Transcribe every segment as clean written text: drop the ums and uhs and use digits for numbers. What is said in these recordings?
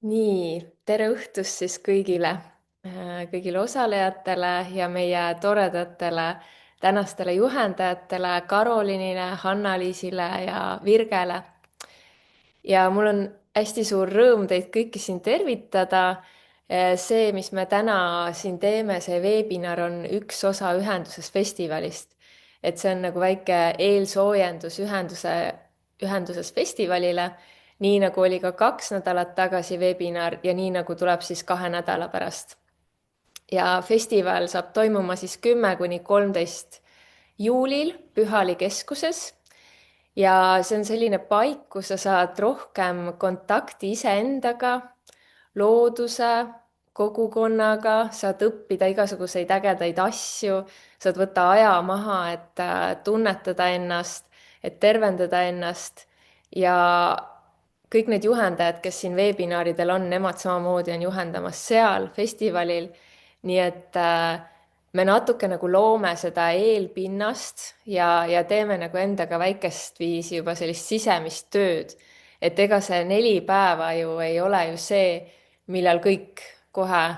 nii, tere õhtust siis kõigile osalejatele ja meie toredatele tänastele juhendajatele Karolinile, Hanna-Liisile ja Virgele. Ja mul on hästi suur rõõm teid kõiki siin tervitada. See, mis me täna siin teeme, see veebinar on üks osa Ühenduses festivalist. Et see on nagu väike eelsoojendus ühenduses festivalile, nii nagu oli ka 2 nädalat tagasi veebinar ja nii nagu tuleb siis 2 nädala pärast. Ja festival saab toimuma siis 10–13 juulil Pühali keskuses ja see on selline paik, kus sa saad rohkem kontakti iseendaga, looduse, kogukonnaga, saad õppida igasuguseid ägedaid asju, saad võtta aja maha, et tunnetada ennast, et tervendada ennast ja kõik need juhendajad, kes siin veebinaaridel on, nemad samamoodi on juhendamas seal festivalil. nii et me natuke nagu loome seda eelpinnast ja teeme nagu endaga väikest viisi juba sellist sisemist tööd. Et ega see 4 päeva ju ei ole ju see, millal kõik kohe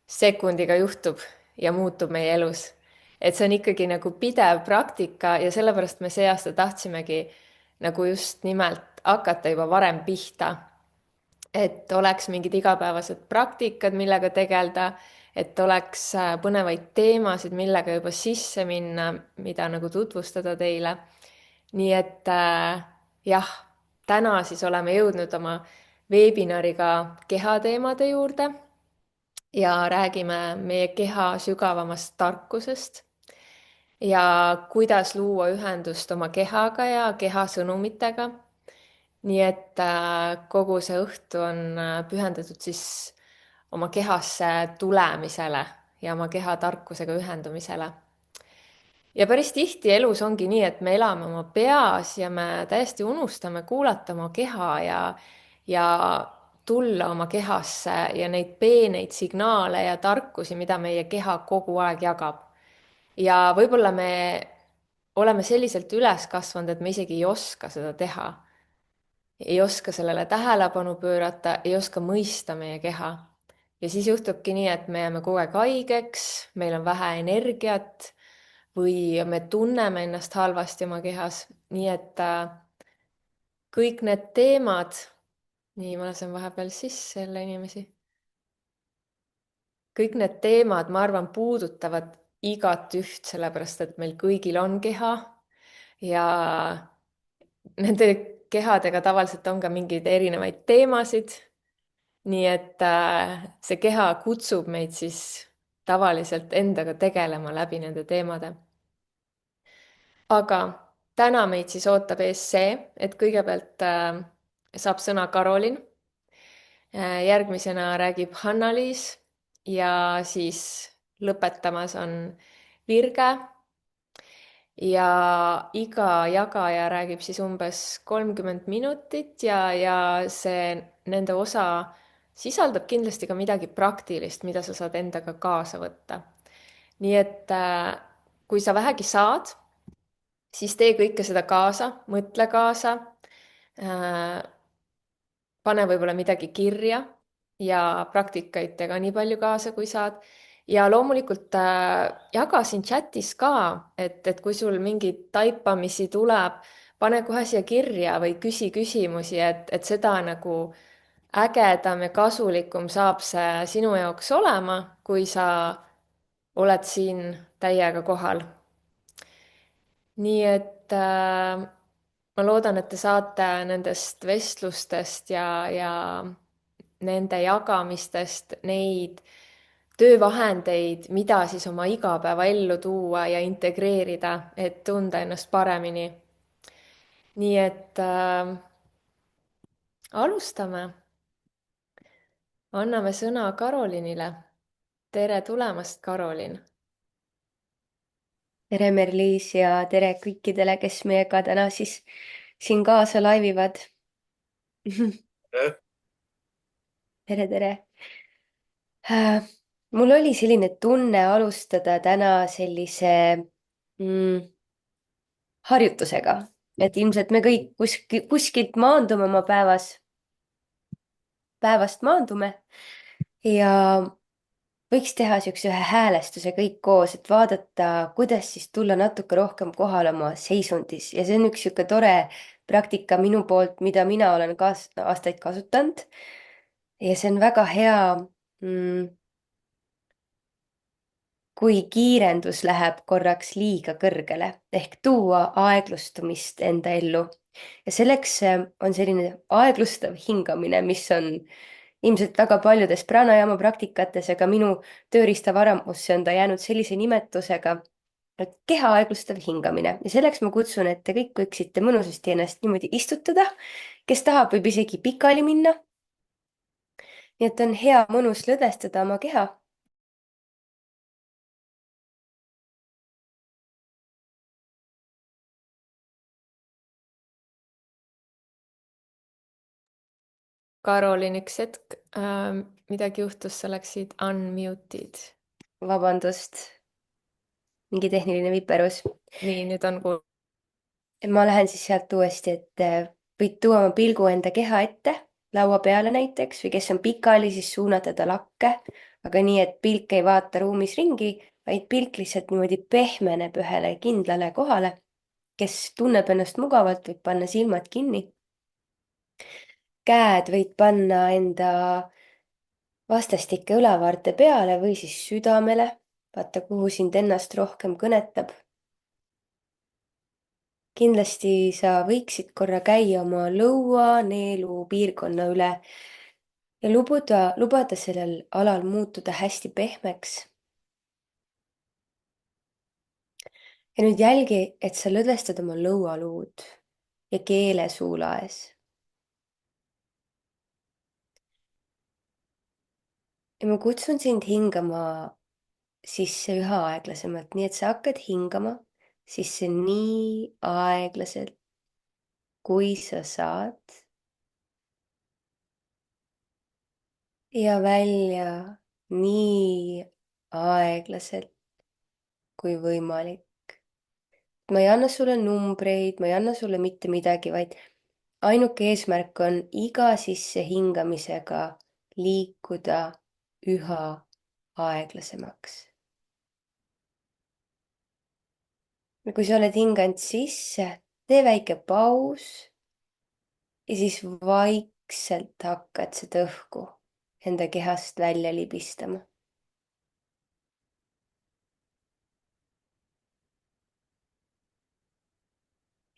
sekundiga juhtub ja muutub meie elus. Et see on ikkagi nagu pidev praktika ja sellepärast me see aasta tahtsimegi nagu just nimelt hakata juba varem pihta. Et oleks mingid igapäevased praktikad, millega tegeleda, et oleks põnevaid teemasid, millega juba sisse minna, mida nagu tutvustada teile. Nii et jah, täna siis oleme jõudnud oma veebinariga kehateemade juurde ja räägime meie keha sügavamast tarkusest ja kuidas luua ühendust oma kehaga ja keha sõnumitega. nii et kogu see õhtu on pühendatud siis oma kehasse tulemisele ja oma keha tarkusega ühendumisele. Ja päris tihti elus ongi nii, et me elame oma peas ja me täiesti unustame kuulata oma keha ja tulla oma kehasse ja neid peeneid signaale ja tarkusi, mida meie keha kogu aeg jagab. Ja võib-olla me oleme selliselt üles kasvanud, et me isegi ei oska seda teha. Ei oska sellele tähelepanu pöörata, ei oska mõista meie keha. Ja siis juhtubki nii, et me jääme kogu aeg haigeks, meil on vähe energiat või me tunneme ennast halvasti oma kehas. Nii et kõik need teemad, nii ma lasen vahepeal sisse jälle inimesi. Kõik need teemad, ma arvan, puudutavad igat üht, sellepärast et meil kõigil on keha ja nende kehadega tavaliselt on ka mingeid erinevaid teemasid. Nii et see keha kutsub meid siis tavaliselt endaga tegelema läbi nende teemade. Aga täna meid siis ootab ees see, et kõigepealt saab sõna Karolin. Järgmisena räägib Hanna-Liis ja siis lõpetamas on Virge. Ja iga jagaja räägib siis umbes 30 minutit ja see nende osa sisaldab kindlasti ka midagi praktilist, mida sa saad endaga kaasa võtta. Nii et kui sa vähegi saad, siis tee kõike seda kaasa, mõtle kaasa, pane võib-olla midagi kirja ja praktikaid tee ka nii palju kaasa, kui saad. Ja loomulikult jaga siin chatis ka, et kui sul mingeid taipamisi tuleb, pane kohe siia kirja või küsi küsimusi, et seda nagu ägedam ja kasulikum saab see sinu jaoks olema, kui sa oled siin täiega kohal. Nii et ma loodan, et te saate nendest vestlustest ja nende jagamistest neid töövahendeid, mida siis oma igapäevaellu tuua ja integreerida, et tunda ennast paremini. Nii et alustame. Anname sõna Karolinile. Tere tulemast, Karolin. Tere, Merliis ja tere kõikidele, kes meiega täna siis siin kaasa laivivad. tere, tere. Mul oli selline tunne alustada täna sellise harjutusega, et ilmselt me kõik kuskilt maandume oma päevas. päevast maandume ja võiks teha niisuguse ühe häälestuse kõik koos, et vaadata, kuidas siis tulla natuke rohkem kohale oma seisundis ja see on üks niisugune tore praktika minu poolt, mida mina olen ka aastaid kasutanud. ja see on väga hea kui kiirendus läheb korraks liiga kõrgele ehk tuua aeglustumist enda ellu. ja selleks on selline aeglustav hingamine, mis on ilmselt väga paljudes pranajaama praktikates, aga minu tööriistavaramusse on ta jäänud sellise nimetusega, et keha aeglustav hingamine ja selleks ma kutsun, et te kõik võiksite mõnusasti ennast niimoodi istutada. kes tahab, võib isegi pikali minna. nii et on hea mõnus lõdvestada oma keha. Karolin, üks hetk, midagi juhtus, sa läksid unmuted. Vabandust, mingi tehniline viperus. nii, nüüd on kuulda. ma lähen siis sealt uuesti, et võid tuua oma pilgu enda keha ette, laua peale näiteks, või kes on pikali, siis suunata ta lakke, aga nii, et pilk ei vaata ruumis ringi, vaid pilk lihtsalt niimoodi pehmeneb ühele kindlale kohale. kes tunneb ennast mugavalt, võib panna silmad kinni. käed võid panna enda vastastike õlavaarte peale või siis südamele. vaata, kuhu sind ennast rohkem kõnetab. kindlasti sa võiksid korra käia oma lõuaneelu piirkonna üle ja lubada sellel alal muutuda hästi pehmeks. ja nüüd jälgi, et sa lõdvestad oma lõualuud ja keele suulaes. ja ma kutsun sind hingama sisse üha aeglasemalt, nii et sa hakkad hingama sisse nii aeglaselt, kui sa saad. ja välja nii aeglaselt kui võimalik. ma ei anna sulle numbreid, ma ei anna sulle mitte midagi, vaid ainuke eesmärk on iga sissehingamisega liikuda üha aeglasemaks. ja kui sa oled hinganud sisse, tee väike paus ja siis vaikselt hakkad seda õhku enda kehast välja libistama.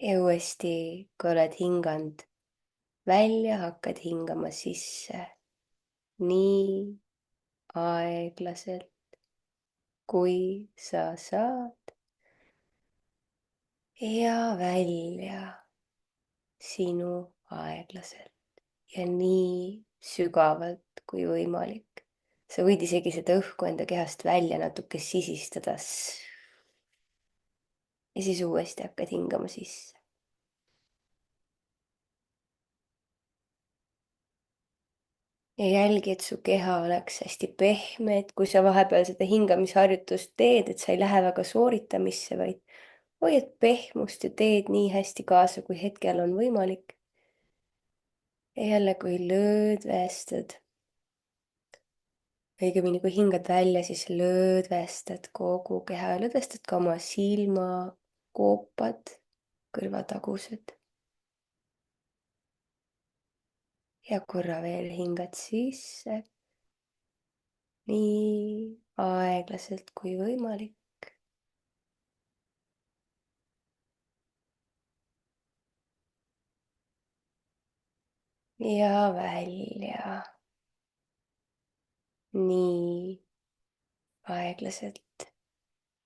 ja uuesti, kui oled hinganud välja, hakkad hingama sisse nii aeglaselt, kui sa saad. ja välja sinu aeglaselt ja nii sügavalt kui võimalik. sa võid isegi seda õhku enda kehast välja natuke sisistada. ja siis uuesti hakkad hingama sisse. ja jälgi, et su keha oleks hästi pehme, et kui sa vahepeal seda hingamisharjutust teed, et sa ei lähe väga sooritamisse, vaid hoiad pehmust ja teed nii hästi kaasa, kui hetkel on võimalik. ja jälle, kui lõdvestad, õigemini kui hingad välja, siis lõdvestad kogu keha ja lõdvestad ka oma silmakoopad, kõrvatagused. ja korra veel hingad sisse. nii aeglaselt kui võimalik. ja välja. nii aeglaselt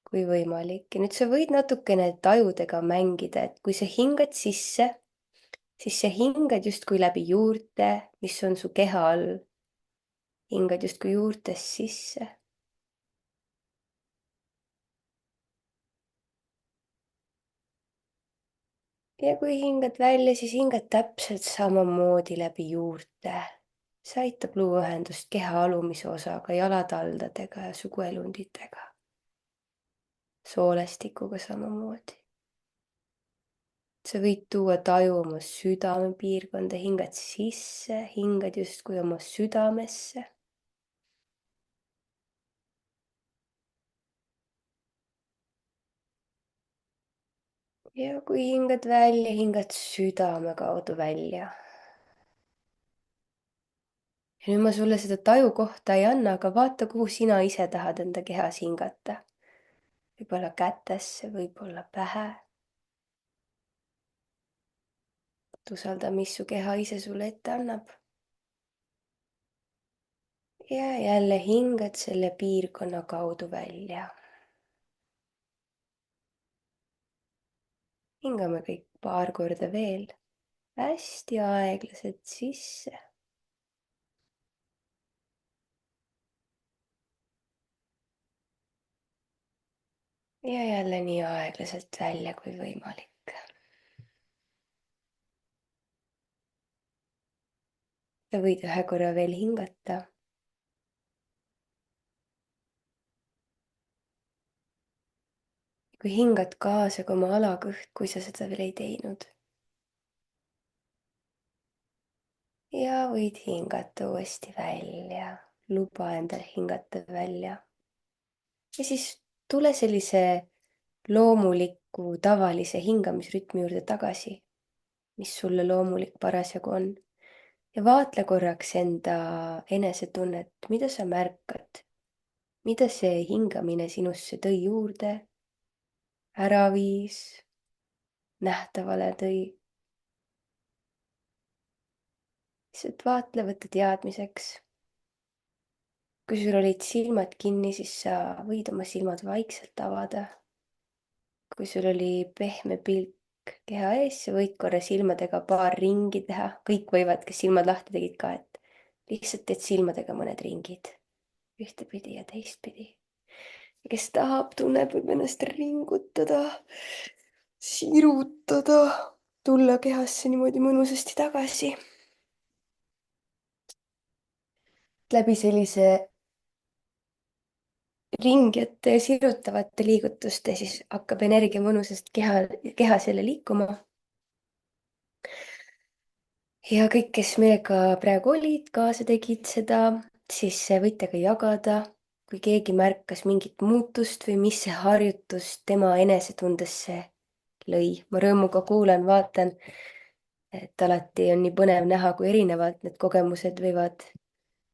kui võimalik. ja nüüd sa võid natukene tajudega mängida, et kui sa hingad sisse, siis sa hingad justkui läbi juurte, mis on su keha all. hingad justkui juurtest sisse. ja kui hingad välja, siis hingad täpselt samamoodi läbi juurte. see aitab luua ühendust keha alumise osaga, jalataldadega ja suguelunditega. soolestikuga samamoodi. sa võid tuua taju oma südamepiirkonda, hingad sisse, hingad justkui oma südamesse. ja kui hingad välja, hingad südame kaudu välja. ja nüüd ma sulle seda taju kohta ei anna, aga vaata, kuhu sina ise tahad enda kehas hingata. võib-olla kätesse, võib-olla pähe. usalda, mis su keha ise sulle ette annab. ja jälle hingad selle piirkonna kaudu välja. hingame kõik paar korda veel. hästi aeglaselt sisse. ja jälle nii aeglaselt välja kui võimalik. sa võid ühe korra veel hingata. kui hingad kaasa ka oma alakõht, kui sa seda veel ei teinud. ja võid hingata uuesti välja. luba endal hingata välja. ja siis tule sellise loomuliku tavalise hingamisrütmi juurde tagasi, mis sulle loomulik parasjagu on. ja vaatle korraks enda enesetunnet, mida sa märkad, mida see hingamine sinusse tõi juurde, ära viis, nähtavale tõi. lihtsalt vaatle, võta teadmiseks. kui sul olid silmad kinni, siis sa võid oma silmad vaikselt avada. kui sul oli pehme pilk keha ees, sa võid korra silmadega paar ringi teha. kõik võivad, kes silmad lahti tegid ka, et lihtsalt teed silmadega mõned ringid ühtepidi ja teistpidi. ja kes tahab, tunneb, võib ennast ringutada, sirutada, tulla kehasse niimoodi mõnusasti tagasi. läbi sellise ringjate ja sirutavate liigutuste siis hakkab energia mõnusasti kehas jälle liikuma. ja kõik, kes meiega praegu olid, kaasa tegid seda, siis võite ka jagada, kui keegi märkas mingit muutust või mis see harjutus tema enesetundesse lõi. ma rõõmuga kuulan, vaatan, et alati on nii põnev näha, kui erinevalt need kogemused võivad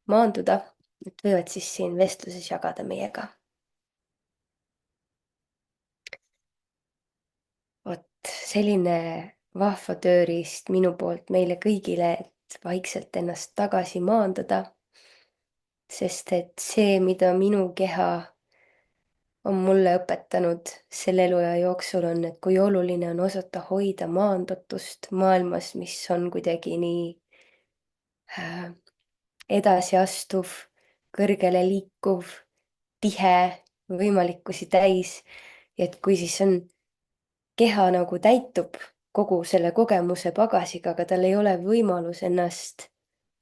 maanduda, et võivad siis siin vestluses jagada meiega. vot selline vahva tööriist minu poolt meile kõigile, et vaikselt ennast tagasi maandada. sest et see, mida minu keha on mulle õpetanud selle eluea jooksul, on, et kui oluline on osata hoida maandatust maailmas, mis on kuidagi nii edasiastuv, kõrgele liikuv, tihe, võimalikkusi täis. ja et kui siis on keha nagu täitub kogu selle kogemuse pagasiga, aga tal ei ole võimalus ennast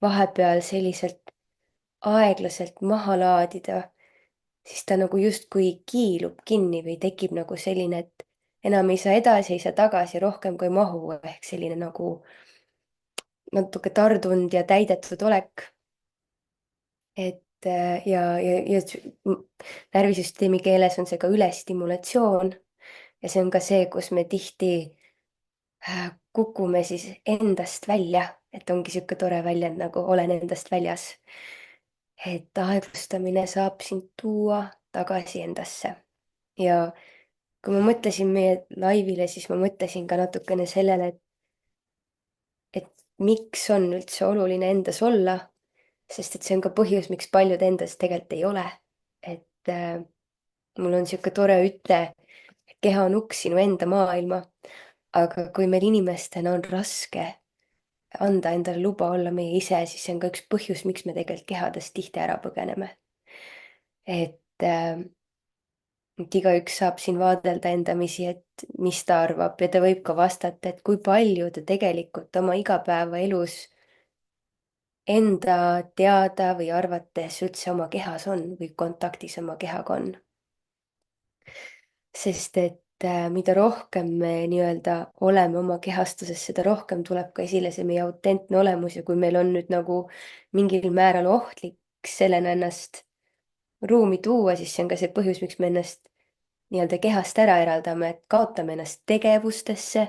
vahepeal selliselt aeglaselt maha laadida, siis ta nagu justkui kiilub kinni või tekib nagu selline, et enam ei saa edasi, ei saa tagasi, rohkem kui ei mahu, ehk selline nagu natuke tardunud ja täidetud olek. et ja närvisüsteemi keeles on see ka ülestimulatsioon. ja see on ka see, kus me tihti kukume siis endast välja, et ongi sihuke tore väljend nagu olen endast väljas. et aeglustamine saab sind tuua tagasi endasse. ja kui ma mõtlesin meie laivile, siis ma mõtlesin ka natukene sellele, et miks on üldse oluline endas olla, sest et see on ka põhjus, miks paljud endas tegelikult ei ole. et mul on sihuke tore ütle, keha on uks sinu enda maailma, aga kui meil inimestena on raske anda endale luba olla meie ise, siis see on ka üks põhjus, miks me tegelikult kehadest tihti ära põgeneme. et igaüks saab siin vaadelda endamisi, et mis ta arvab ja ta võib ka vastata, et kui palju ta tegelikult oma igapäevaelus enda teada või arvates üldse oma kehas on või kontaktis oma kehaga on. sest et mida rohkem me nii-öelda oleme oma kehastuses, seda rohkem tuleb ka esile see meie autentne olemus ja kui meil on nüüd nagu mingil määral ohtlik sellena ennast ruumi tuua, siis see on ka see põhjus, miks me ennast nii-öelda kehast ära eraldame, et kaotame ennast tegevustesse,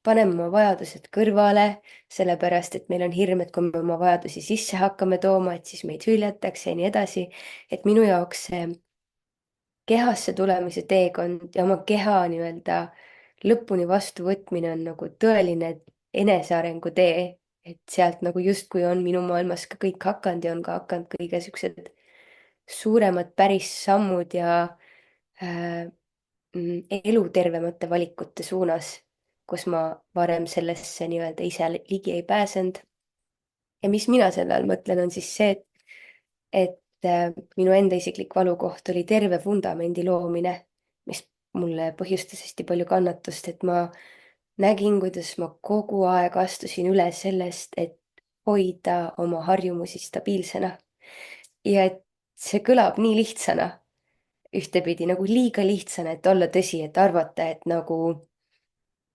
paneme oma vajadused kõrvale, sellepärast et meil on hirm, et kui me oma vajadusi sisse hakkame tooma, et siis meid hüljatakse ja nii edasi. et minu jaoks see kehasse tulemise teekond ja oma keha nii-öelda lõpuni vastuvõtmine on nagu tõeline enesearengu tee, et sealt nagu justkui on minu maailmas ka kõik hakanud ja on ka hakanud kõige siuksed suuremad päris sammud ja äh, elutervemate valikute suunas, kus ma varem sellesse nii-öelda ise ligi ei pääsenud. ja mis mina selle all mõtlen, on siis see, et minu enda isiklik valukoht oli terve vundamendi loomine, mis mulle põhjustas hästi palju kannatust, et ma nägin, kuidas ma kogu aeg astusin üle sellest, et hoida oma harjumusi stabiilsena. ja et see kõlab nii lihtsana, ühtepidi nagu liiga lihtsana, et olla tõsi, et arvata, et nagu,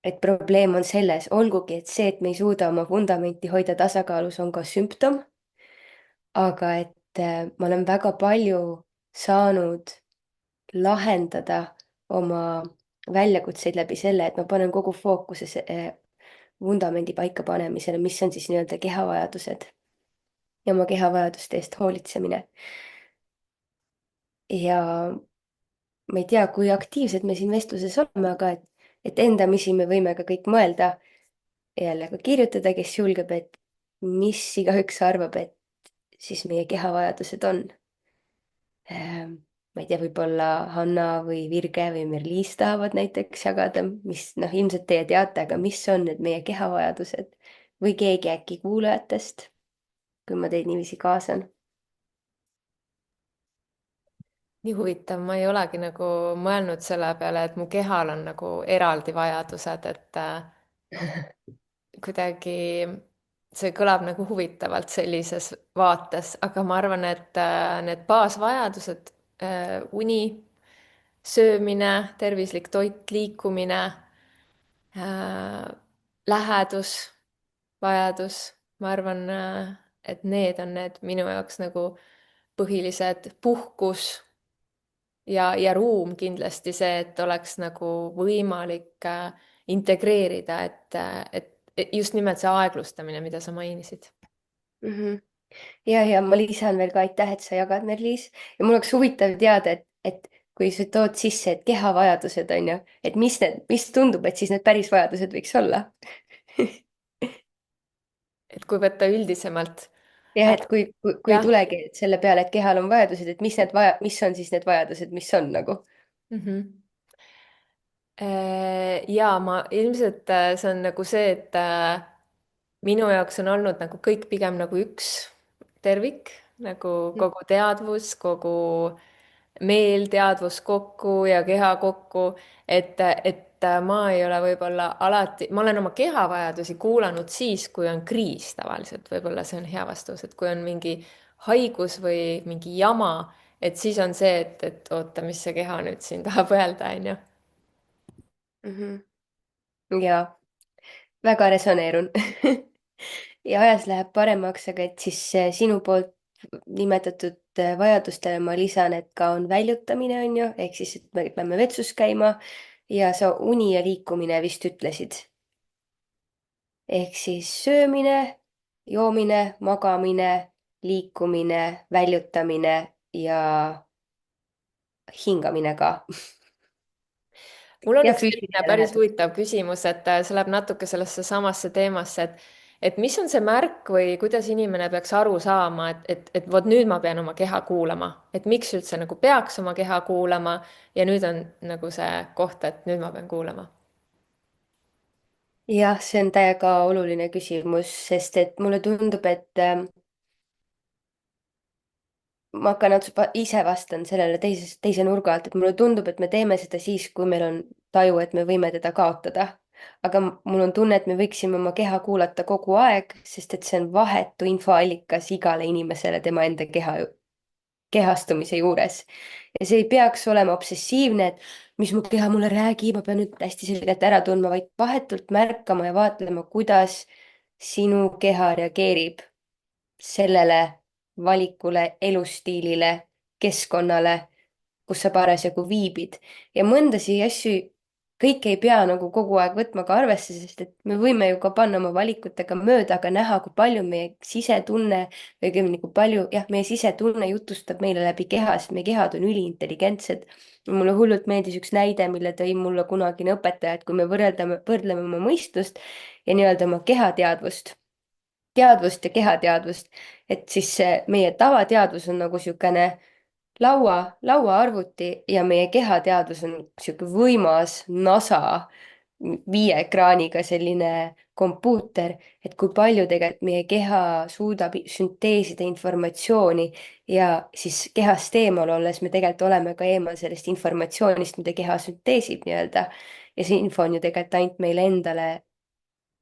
et probleem on selles, olgugi et see, et me ei suuda oma vundamenti hoida tasakaalus, on ka sümptom. aga ma olen väga palju saanud lahendada oma väljakutseid läbi selle, et ma panen kogu fookuse vundamendi paikapanemisele, mis on siis nii-öelda kehavajadused ja oma kehavajaduste eest hoolitsemine. ja ma ei tea, kui aktiivsed me siin vestluses oleme, aga et endamisi me võime ka kõik mõelda ja jälle ka kirjutada, kes julgeb, et mis igaüks arvab, et siis meie kehavajadused on. Ma ei tea, võib-olla Hanna või Virge või Merliis tahavad näiteks jagada, mis noh, ilmselt teie teate, aga mis on need meie kehavajadused või keegi äkki kuulajatest, kui ma teid niiviisi kaasan. nii huvitav, ma ei olegi nagu mõelnud selle peale, et mu kehal on nagu eraldi vajadused, et kuidagi see kõlab nagu huvitavalt sellises vaates, aga ma arvan, et need baasvajadused, uni, söömine, tervislik toit, liikumine, lähedus, vajadus, ma arvan, et need on need minu jaoks nagu põhilised, puhkus ja ruum kindlasti see, et oleks nagu võimalik integreerida, et just nimelt see aeglustamine, mida sa mainisid. mm. -hmm. ja ma lisan veel ka aitäh, et sa jagad, Merliis. ja mul oleks huvitav teada, et kui sa tood sisse, et kehavajadused on ju, et mis tundub, et siis need päris vajadused võiks olla et kui võtta üldisemalt, jah, et kui ei jah. tulegi selle peale, et kehal on vajadused, et mis on siis need vajadused, mis on nagu Mhm. Ja ma ilmselt see on nagu see, et minu jaoks on olnud nagu kõik pigem nagu üks tervik, nagu kogu teadvus, kogu meel, teadvus kokku ja keha kokku, et ma ei ole võib-olla alati, ma olen oma kehavajadusi kuulanud siis, kui on kriis tavaliselt, võib-olla see on hea vastus, et kui on mingi haigus või mingi jama, et siis on see, et oota, mis see keha nüüd siin tahab öelda, onju. mm. -hmm. ja väga resoneerun ja ajas läheb paremaks, aga et siis sinu poolt nimetatud vajadustele ma lisan, et ka on väljutamine, on ju, ehk siis, et me peame vetsus käima ja sa uni ja liikumine vist ütlesid. ehk siis söömine, joomine, magamine, liikumine, väljutamine ja hingamine ka mul on ja üks selline füüsiline päris lähedus. huvitav küsimus, et see läheb natuke sellesse samasse teemasse, et mis on see märk või kuidas inimene peaks aru saama, et vot nüüd ma pean oma keha kuulama, et miks üldse nagu peaks oma keha kuulama ja nüüd on nagu see koht, et nüüd ma pean kuulama. jah, see on täiega oluline küsimus, sest et mulle tundub, et ma hakkan ise vastan sellele teise nurga alt, et mulle tundub, et me teeme seda siis, kui meil on taju, et me võime teda kaotada. aga mul on tunne, et me võiksime oma keha kuulata kogu aeg, sest et see on vahetu infoallikas igale inimesele tema enda kehastumise juures. ja see ei peaks olema obsessiivne, et mis mu keha mulle räägib, ma pean nüüd hästi selgelt ära tundma, vaid vahetult märkama ja vaatlema, kuidas sinu keha reageerib sellele valikule, elustiilile, keskkonnale, kus sa parasjagu viibid. ja mõndasid asju kõike ei pea nagu kogu aeg võtma ka arvesse, sest et me võime ju ka panna oma valikutega mööda, aga näha, kui palju meie sisetunne või õigemini, kui palju, jah, meie sisetunne jutustab meile läbi keha, sest meie kehad on üliintelligentsed. mulle hullult meeldis üks näide, mille tõi mulle kunagine õpetaja, et kui me võrdleme oma mõistust ja nii-öelda oma kehateadvust, teadvust ja kehateadvust, et siis see meie tavateadvus on nagu niisugune lauaarvuti ja meie kehateadvus on niisugune võimas NASA 5 ekraaniga selline kompuuter, et kui palju tegelikult meie keha suudab sünteesida informatsiooni ja siis kehast eemal olles me tegelikult oleme ka eemal sellest informatsioonist, mida keha sünteesib nii-öelda. ja see info on ju tegelikult ainult meile endale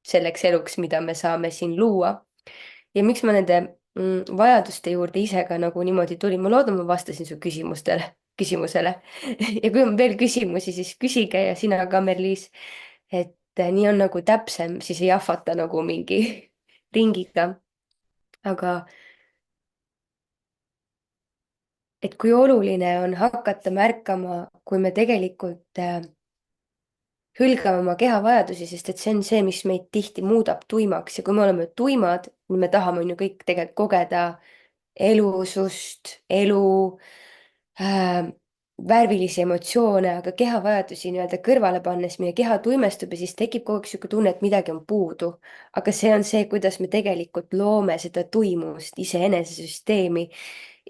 selleks eluks, mida me saame siin luua. ja miks ma nende vajaduste juurde ise ka nagu niimoodi tulin, ma loodan, ma vastasin su küsimusele. ja kui on veel küsimusi, siis küsige ja sina ka, Merliis. et nii on nagu täpsem, siis ei ahvata nagu mingi ringiga. aga et kui oluline on hakata märkama, kui me tegelikult hülgame oma kehavajadusi, sest et see on see, mis meid tihti muudab tuimaks ja kui me oleme tuimad, me tahame on ju kõik tegelikult kogeda elusust, elu äh,, värvilisi emotsioone, aga kehavajadusi nii-öelda kõrvale pannes meie keha tuimestub ja siis tekib kogu aeg niisugune tunne, et midagi on puudu. aga see on see, kuidas me tegelikult loome seda tuimust, iseenese süsteemi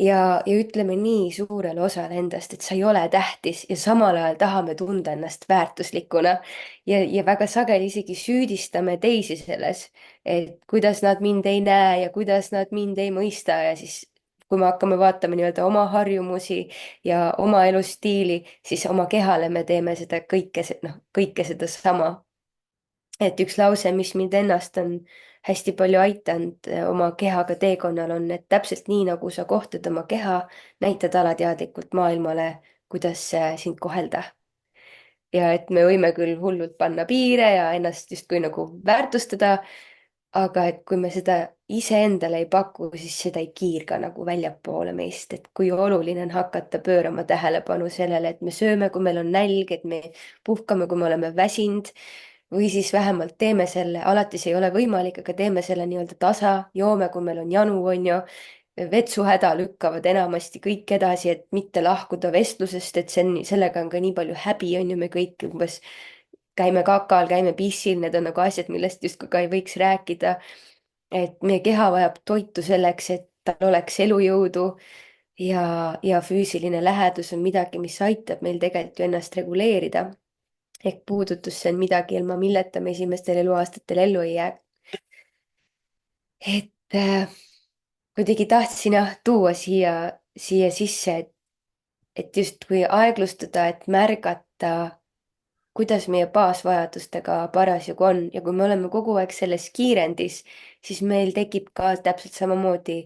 ja ütleme nii suurele osale endast, et sa ei ole tähtis ja samal ajal tahame tunda ennast väärtuslikuna. ja väga sageli isegi süüdistame teisi selles, et kuidas nad mind ei näe ja kuidas nad mind ei mõista ja siis kui me hakkame vaatama nii-öelda oma harjumusi ja oma elustiili, siis oma kehale me teeme seda kõike, noh, kõike sedasama. et üks lause, mis mind ennast on hästi palju aidanud oma kehaga teekonnal, on, et täpselt nii, nagu sa kohtad oma keha, näitad alateadlikult maailmale, kuidas sind kohelda. ja et me võime küll hullult panna piire ja ennast justkui nagu väärtustada, aga et kui me seda iseendale ei paku, siis seda ei kiirga nagu väljapoole meist, et kui oluline on hakata pöörama tähelepanu sellele, et me sööme, kui meil on nälg, et me puhkame, kui me oleme väsinud või siis vähemalt teeme selle, alati see ei ole võimalik, aga teeme selle nii-öelda tasa, joome, kui meil on janu, on ju. vetsuhäda lükkavad enamasti kõik edasi, et mitte lahkuda vestlusest, et see on, sellega on ka nii palju häbi, on ju, me kõik umbes käime kakal, käime pissil, need on nagu asjad, millest justkui ka ei võiks rääkida. et meie keha vajab toitu selleks, et tal oleks elujõudu ja füüsiline lähedus on midagi, mis aitab meil tegelikult ju ennast reguleerida. ehk puudutus, see on midagi, ilma milleta me esimestel eluaastatel ellu ei jää. et kuidagi tahtsin jah tuua siia sisse, et justkui aeglustada, et märgata, kuidas meie baasvajadustega parasjagu on ja kui me oleme kogu aeg selles kiirendis, siis meil tekib ka täpselt samamoodi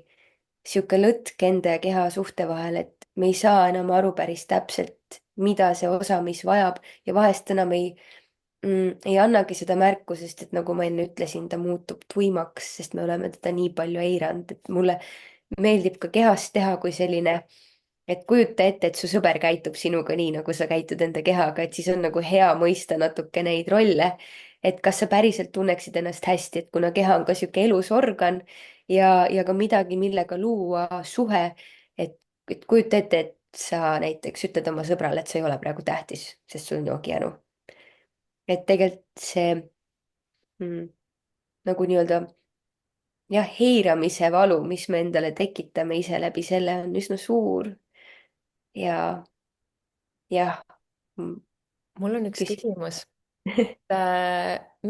sihuke lõtk enda ja keha suhte vahel, et me ei saa enam aru päris täpselt, mida see osa, mis vajab ja vahest enam ei annagi seda märku, sest et nagu ma enne ütlesin, ta muutub tuimaks, sest me oleme teda nii palju eiranud, et mulle meeldib ka kehast teha kui selline, et kujuta ette, et su sõber käitub sinuga nii, nagu sa käitud enda kehaga, et siis on nagu hea mõista natuke neid rolle. et kas sa päriselt tunneksid ennast hästi, et kuna keha on ka sihuke elus organ ja ka midagi, millega luua suhe, et kujuta ette, et sa näiteks ütled oma sõbrale, et sa ei ole praegu tähtis, sest sul on joogijänu. et tegelikult see mm, nagu nii-öelda jah, eiramise valu, mis me endale tekitame ise läbi selle, on üsna suur ja jah mul on üks küsi-. küsimus.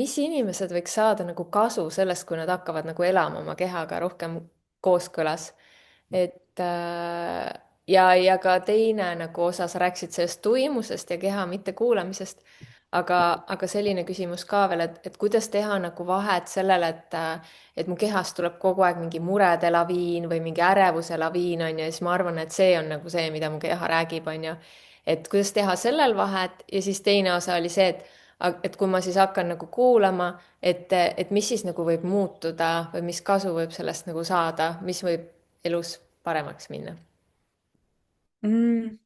Mis inimesed võiks saada nagu kasu sellest, kui nad hakkavad nagu elama oma kehaga rohkem kooskõlas? et ja ka teine nagu osa, sa rääkisid sellest tuimusest ja keha mittekuulamisest, aga selline küsimus ka veel, et kuidas teha nagu vahet sellele, et mu kehast tuleb kogu aeg mingi murede laviin või mingi ärevuse laviin, on ju, ja siis ma arvan, et see on nagu see, mida mu keha räägib, on ju. et kuidas teha sellel vahet ja siis teine osa oli see, et kui ma siis hakkan nagu kuulama, et mis siis nagu võib muutuda või mis kasu võib sellest nagu saada, mis võib elus paremaks minna. mm,.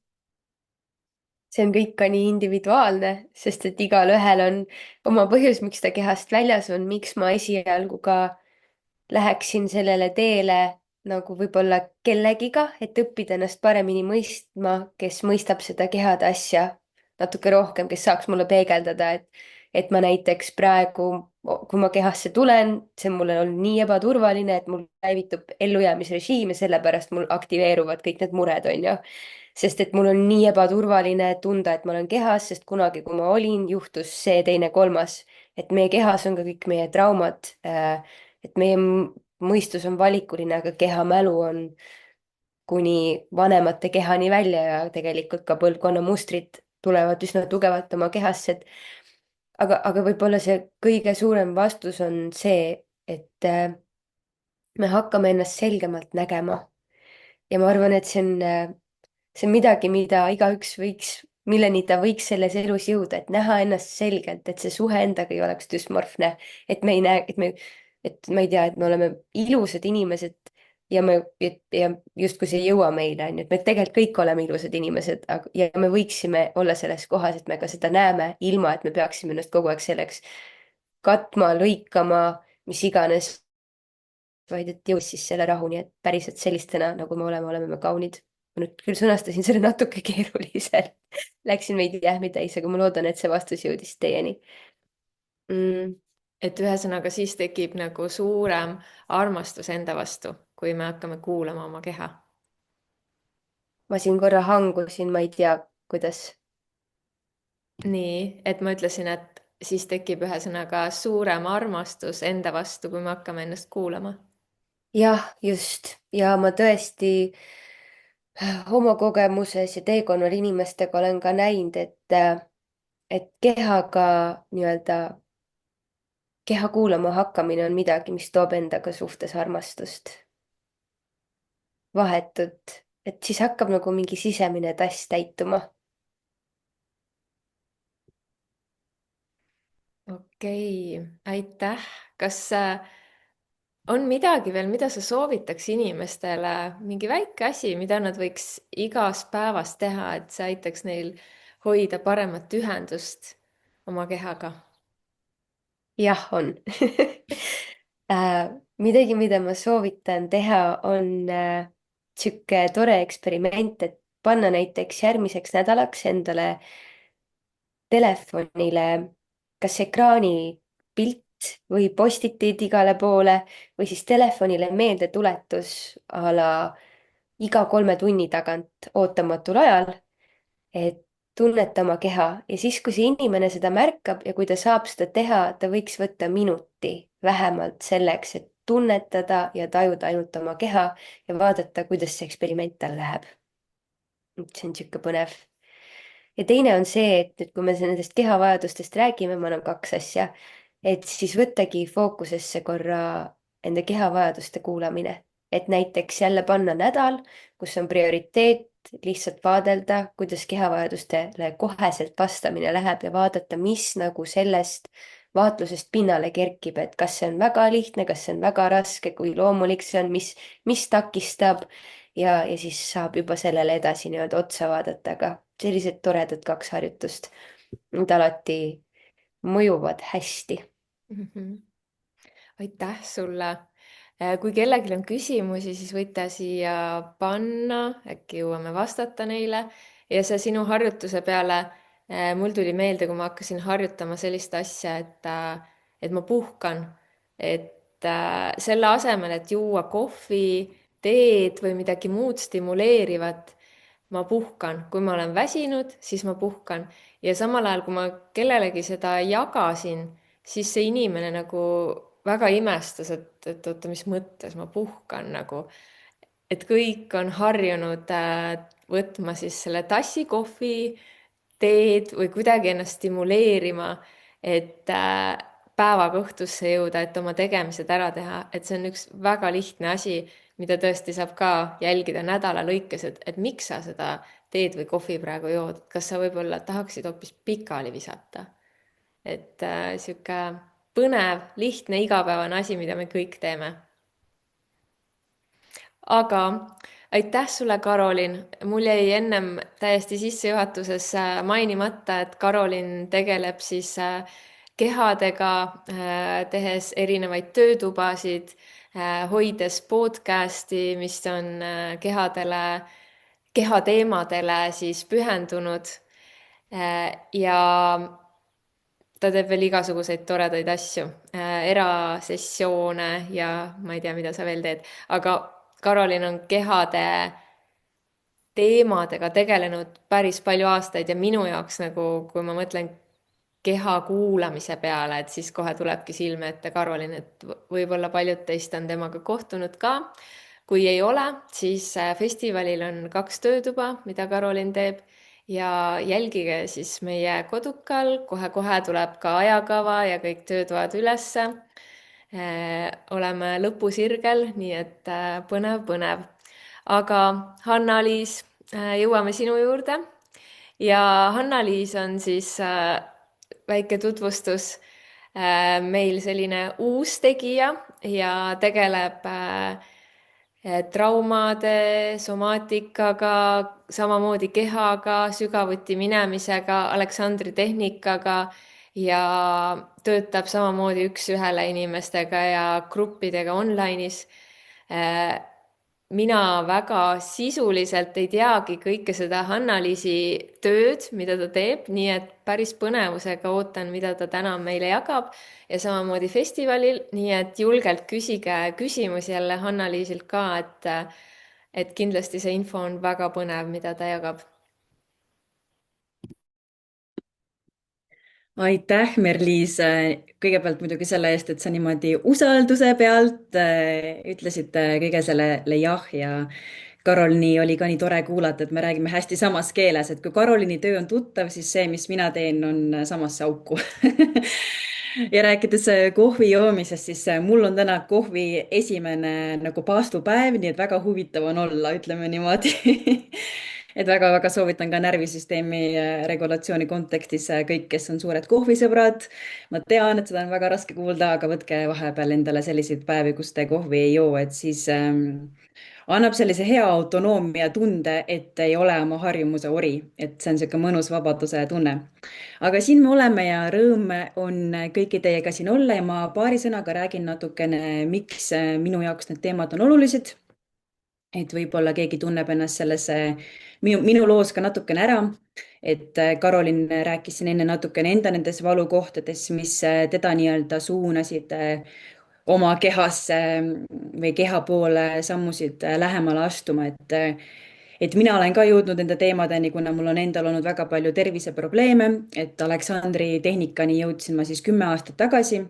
see on kõik ka nii individuaalne, sest et igalühel on oma põhjus, miks ta kehast väljas on, miks ma esialgu ka läheksin sellele teele nagu võib-olla kellegiga, et õppida ennast paremini mõistma, kes mõistab seda kehade asja natuke rohkem, kes saaks mulle peegeldada, et ma näiteks praegu, kui ma kehasse tulen, see on mulle olnud nii ebaturvaline, et mul käivitub ellujäämisrežiim ja sellepärast mul aktiveeruvad kõik need mured, on ju. Sest et mul on nii ebaturvaline tunda, et ma olen kehas, sest kunagi, kui ma olin, juhtus see, teine, kolmas, et meie kehas on ka kõik meie traumad, et meie mõistus on valikuline, aga kehamälu on kuni vanemate kehani välja ja tegelikult ka põlvkonnamustrid tulevad üsna tugevalt oma kehasse, et aga võib-olla see kõige suurem vastus on see, et me hakkame ennast selgemalt nägema. Ja ma arvan, et see on midagi, mida igaüks võiks, milleni ta võiks selles elus jõuda, et näha ennast selgelt, et see suhe endaga ei oleks düsmorfne, et me ei näe, et ma ei tea, et me oleme ilusad inimesed ja justkui see ei jõua meile, on ju, et me tegelikult kõik oleme ilusad inimesed, aga, ja me võiksime olla selles kohas, et me ka seda näeme, ilma et me peaksime ennast kogu aeg selleks katma, lõikama, mis iganes, vaid et jõuaks siis selle rahuni, et päriselt sellistena, nagu me oleme me kaunid. Ma nüüd küll sõnastasin selle natuke keeruliselt. Läksin veidi jähmi täis, aga ma loodan, et see vastus jõudis teieni mm.. et ühesõnaga siis tekib nagu suurem armastus enda vastu, kui me hakkame kuulama oma keha. Ma siin korra hangusin, ma ei tea, kuidas. nii, et ma ütlesin, et siis tekib ühesõnaga suurem armastus enda vastu, kui me hakkame ennast kuulama. jah, just. Ja ma tõesti oma kogemuses ja teekonnal inimestega olen ka näinud, et kehaga nii-öelda, keha kuulama hakkamine on midagi, mis toob endaga suhtes armastust. Vahetut, et siis hakkab nagu mingi sisemine tass täituma. okei, aitäh. kas on midagi veel, mida sa soovitaks inimestele, mingi väike asi, mida nad võiks igas päevas teha, et see aitaks neil hoida paremat ühendust oma kehaga? jah, on midagi, mida ma soovitan teha, on sihuke tore eksperiment, et panna näiteks järgmiseks nädalaks endale telefonile kas ekraanipilt või postitid igale poole või siis telefonile meeldetuletus a la iga 3 tunni tagant ootamatul ajal, et tunneta oma keha ja siis, kui see inimene seda märkab ja kui ta saab seda teha, ta võiks võtta minuti vähemalt selleks, et tunnetada ja tajuda ainult oma keha ja vaadata, kuidas see eksperiment tal läheb. see on niisugune põnev. Ja teine on see, et nüüd, kui me nendest kehavajadustest räägime, ma annan 2 asja, et siis võttagi fookusesse korra enda kehavajaduste kuulamine. Et näiteks jälle panna nädal, kus on prioriteet lihtsalt vaadelda, kuidas kehavajadustele koheselt vastamine läheb ja vaadata, mis nagu sellest vaatlusest pinnale kerkib, et kas see on väga lihtne, kas see on väga raske, kui loomulik see on, mis takistab ja siis saab juba sellele edasi nii-öelda otsa vaadata, aga sellised toredad 2 harjutust, need alati mõjuvad hästi. Mhm. aitäh sulle. kui kellelgi on küsimusi, siis võite siia panna, äkki jõuame vastata neile. ja see sinu harjutuse peale, mul tuli meelde, kui ma hakkasin harjutama sellist asja, et ma puhkan, et selle asemel, et juua kohvi, teed või midagi muud stimuleerivat, ma puhkan, kui ma olen väsinud, siis ma puhkan ja samal ajal, kui ma kellelegi seda jagasin, siis see inimene nagu väga imestas, et oota, mis mõttes ma puhkan nagu, et kõik on harjunud võtma siis selle tassi kohvi, teed või kuidagi ennast stimuleerima, et päevaga õhtusse jõuda, et oma tegemised ära teha, et see on üks väga lihtne asi, mida tõesti saab ka jälgida nädala lõikes, et miks sa seda teed või kohvi praegu jood, kas sa võib-olla tahaksid hoopis pikali visata? et sihuke põnev, lihtne, igapäevane asi, mida me kõik teeme. aga aitäh sulle, Karolin. mul jäi ennem täiesti sissejuhatuses mainimata, et Karolin tegeleb siis kehadega, tehes erinevaid töötubasid, hoides podcasti, mis on kehateemadele siis pühendunud. Ja ta teeb veel igasuguseid toredaid asju, erasessioone ja ma ei tea, mida sa veel teed, aga Karolin on kehade teemadega tegelenud päris palju aastaid ja minu jaoks nagu, kui ma mõtlen keha kuulamise peale, et siis kohe tulebki silme ette Karolin, et võib-olla paljud teist on temaga kohtunud ka. kui ei ole, siis festivalil on 2 töötuba, mida Karolin teeb ja jälgige siis meie kodukal, kohe-kohe tuleb ka ajakava ja kõik töötoad ülesse. oleme lõpusirgel, nii et põnev. aga Hanna-Liis, jõuame sinu juurde ja Hanna-Liis on siis väike tutvustus, meil selline uus tegija ja tegeleb traumade, somaatikaga, samamoodi kehaga, sügavuti minemisega, Aleksandri tehnikaga ja töötab samamoodi üks-ühele inimestega ja gruppidega online'is. mina väga sisuliselt ei teagi kõike seda Hanna-Liisi tööd, mida ta teeb, nii et päris põnevusega ootan, mida ta täna meile jagab ja samamoodi festivalil, nii et julgelt küsige küsimusi jälle Hanna-Liisilt ka, et kindlasti see info on väga põnev, mida ta jagab. Aitäh, Merliis, kõigepealt muidugi selle eest, et sa niimoodi usalduse pealt ütlesid kõige sellele jah ja Karolini oli ka nii tore kuulata, et me räägime hästi samas keeles, et kui Karolini töö on tuttav, siis see, mis mina teen, on samasse auku. ja rääkides kohvi joomisest, siis mul on täna kohvi esimene nagu paastupäev, nii et väga huvitav on olla, ütleme niimoodi et väga-väga soovitan ka närvisüsteemi regulatsiooni kontekstis kõik, kes on suured kohvisõbrad. ma tean, et seda on väga raske kuulda, aga võtke vahepeal endale selliseid päevi, kus te kohvi ei joo, et siis annab sellise hea autonoomia tunde, et ei ole oma harjumuse ori, et see on niisugune mõnus vabaduse tunne. aga siin me oleme ja rõõm on kõiki teiega siin olla ja ma paari sõnaga räägin natukene, miks minu jaoks need teemad on olulised. et võib-olla keegi tunneb ennast selles minu loos ka natukene ära, et Karolin rääkis siin enne natukene enda nendes valukohtades, mis teda nii-öelda suunasid oma kehasse või keha poole sammusid lähemale astuma, et mina olen ka jõudnud nende teemadeni, kuna mul on endal olnud väga palju terviseprobleeme, et Aleksandri tehnikani jõudsin ma siis 10 aastat tagasi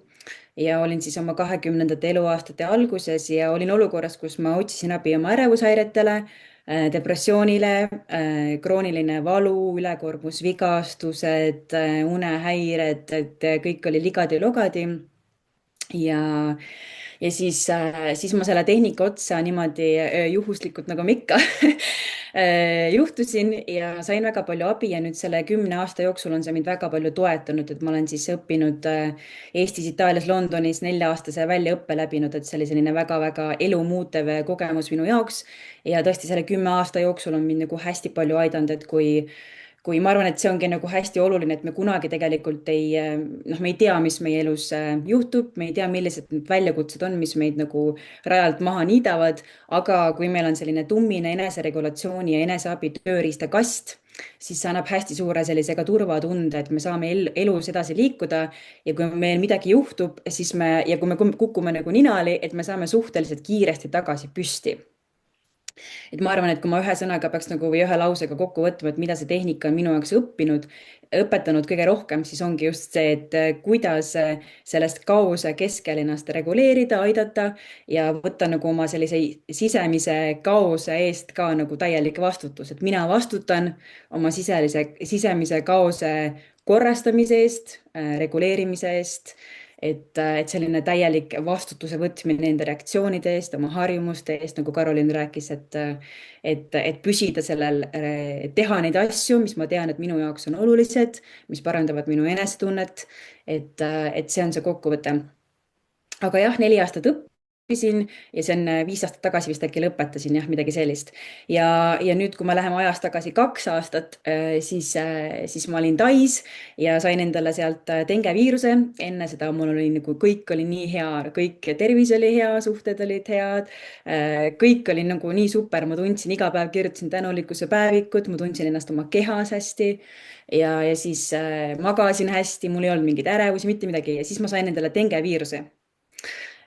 ja olin siis oma 20. eluaastate alguses ja olin olukorras, kus ma otsisin abi oma ärevushäiretele, depressioonile, krooniline valu, ülekoormusvigastused, unehäired, et kõik oli ligadi-logadi. ja, ja siis ma selle tehnika otsa niimoodi juhuslikult, nagu ma ikka juhtusin ja sain väga palju abi ja nüüd selle 10 aasta jooksul on see mind väga palju toetanud, et ma olen siis õppinud Eestis, Itaalias, Londonis 4-aastase väljaõppe läbinud, et see oli selline väga-väga elumuutev kogemus minu jaoks. ja tõesti selle 10 aasta jooksul on mind nagu hästi palju aidanud, et kui ma arvan, et see ongi nagu hästi oluline, et me kunagi tegelikult noh, me ei tea, mis meie elus juhtub, me ei tea, millised need väljakutsed on, mis meid nagu rajalt maha niidavad, aga kui meil on selline tummine eneseregulatsiooni ja eneseabi tööriistakast, siis see annab hästi suure sellise ka turvatunde, et me saame elus edasi liikuda ja kui meil midagi juhtub, siis kui me kukume nagu ninali, et me saame suhteliselt kiiresti tagasi püsti. et ma arvan, et kui ma ühe sõnaga peaks nagu või ühe lausega kokku võtma, et mida see tehnika on minu jaoks õpetanud kõige rohkem, siis ongi just see, et kuidas sellest kaose keskel ennast reguleerida, aidata ja võtta nagu oma sellise sisemise kaose eest ka nagu täielik vastutus, et mina vastutan oma sisemise kaose korrastamise eest, reguleerimise eest. et selline täielik vastutuse võtmine enda reaktsioonide eest, oma harjumuste eest, nagu Karolin rääkis, et püsida sellel, teha neid asju, mis ma tean, et minu jaoks on olulised, mis parandavad minu enesetunnet. et see on see kokkuvõte. Aga jah, 4 aastat õppisin ja see on 5 aastat tagasi vist äkki lõpetasin, jah, midagi sellist. ja nüüd, kui me läheme ajas tagasi 2 aastat, siis ma olin Tais ja sain endale sealt dengeviiruse. enne seda mul oli nagu kõik oli nii hea, kõik tervis oli hea, suhted olid head, kõik oli nagu nii super, ma tundsin iga päev, kirjutasin tänulikkuse päevikut, ma tundsin ennast oma kehas hästi ja siis magasin hästi, mul ei olnud mingeid ärevusi, mitte midagi ja siis ma sain endale dengeviiruse.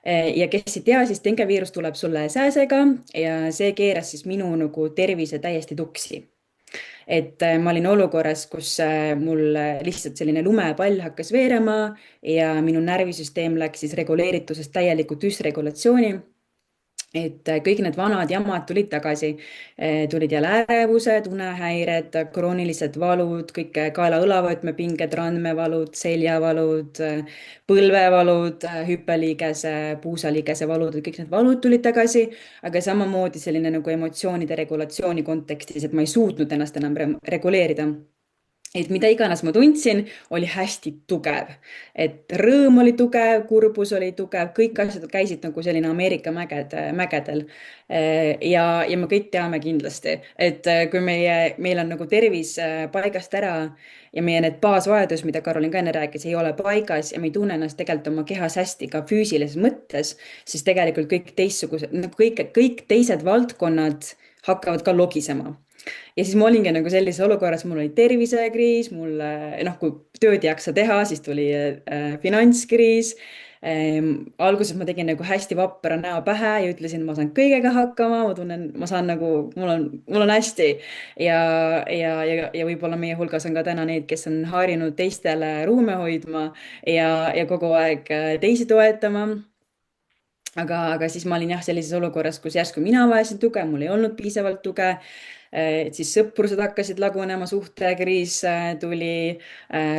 Ja kes ei tea, siis dengeviirus tuleb sulle sääsega ja see keeras siis minu nagu tervise täiesti tuksi. Et ma olin olukorras, kus mul lihtsalt selline lumepall hakkas veerema ja minu närvisüsteem läks siis reguleeritusest täieliku düsregulatsiooni. Et kõik need vanad jamad tulid tagasi. Tulid jälle ärevused, unehäired, kroonilised valud, kõik kaela-õlavõtmepinged, randmevalud, seljavalud, põlvevalud, hüppeliigese, puusaliigese valud, kõik need valud tulid tagasi, aga samamoodi selline nagu emotsioonide regulatsiooni kontekstis, et ma ei suutnud ennast enam reguleerida. Et mida iganes ma tundsin, oli hästi tugev. Et rõõm oli tugev, kurbus oli tugev, kõik asjad käisid nagu selline Ameerika mägedel. Ja me kõik teame kindlasti, et kui meil on nagu tervis paigast ära ja meie need baasvajadused, mida Karolin ka enne rääkis, ei ole paigas ja me ei tunne ennast tegelikult oma kehas hästi ka füüsilises mõttes, siis tegelikult kõik teistsugused, kõik teised valdkonnad hakkavad ka logisema. Ja siis ma olingi nagu sellises olukorras, mul oli tervisekriis, mul noh, kui tööd ei jaksa teha, siis tuli finantskriis. Alguses ma tegin nagu hästi vapra näo pähe ja ütlesin, ma saan kõigega hakkama, ma tunnen, ma saan nagu, mul on hästi. Ja võib-olla meie hulgas on ka täna neid, kes on harjunud teistele ruume hoidma ja kogu aeg teisi toetama. Aga siis ma olin jah sellises olukorras, kus järsku mina vajasin tuge, mul ei olnud piisavalt tuge. Et siis sõprused hakkasid lagunema, suhtekriis tuli,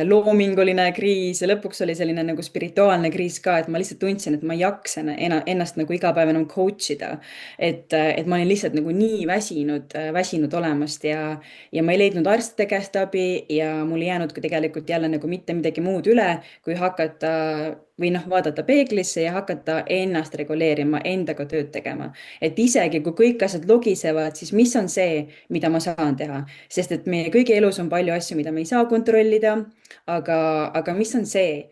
loominguline kriis ja lõpuks oli selline nagu spirituaalne kriis ka, et ma lihtsalt tundsin, et ma ei jaksa ennast nagu iga päev enam coach ida. Et ma olin lihtsalt nagu nii väsinud olemast ja ma ei leidnud arstide käest abi ja mul ei jäänud ka tegelikult jälle nagu mitte midagi muud üle, kui hakata või noh, vaadata peeglisse ja hakata ennast reguleerima, endaga tööd tegema. Et isegi kui kõik asjad logisevad, siis mis on see, mida ma saan teha, sest et meie kõigi elus on palju asju, mida me ei saa kontrollida, aga mis on see,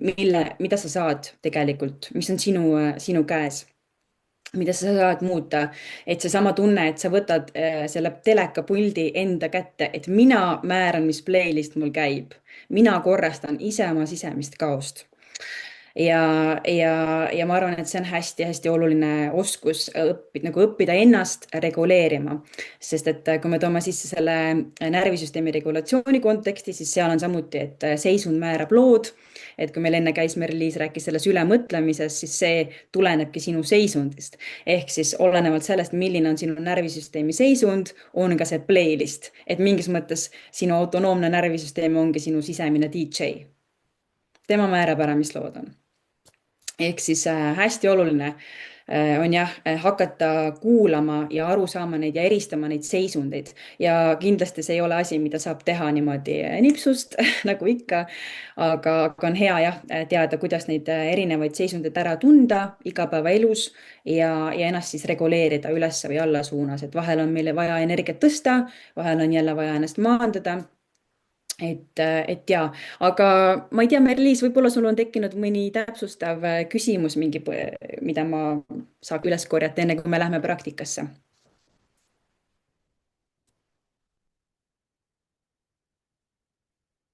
mida sa saad tegelikult, mis on sinu käes, mida sa saad muuta, et seesama tunne, et sa võtad selle telekapuldi enda kätte, et mina määran, mis playlist mul käib, mina korrastan ise oma sisemist kaost ja ma arvan, et see on hästi-hästi oluline oskus õppida ennast reguleerima, sest et kui me toome sisse selle närvisüsteemi regulatsiooni konteksti, siis seal on samuti, et seisund määrab lood. Et kui meil enne käis, Merliis rääkis selles ülemõtlemises, siis see tulenebki sinu seisundist. Ehk siis olenevalt sellest, milline on sinu närvisüsteemi seisund, on ka see playlist. Et mingis mõttes sinu autonoomne närvisüsteem ongi sinu sisemine DJ. Tema määrab ära, mis lood on. Ehk siis hästi oluline on jah, hakata kuulama ja aru saama neid ja eristama neid seisundeid. Ja kindlasti see ei ole asi, mida saab teha niimoodi nipsust, nagu ikka. Aga on hea jah, teada, kuidas neid erinevaid seisundeid ära tunda igapäevaelus ja ennast siis reguleerida üles või alla suunas. Et vahel on meile vaja energiat tõsta, vahel on jälle vaja ennast maandada. Et ja, aga ma ei tea, Merliis, võib-olla sul on tekkinud mõni täpsustav küsimus, mida ma saaks üles korjata, enne kui me läheme praktikasse.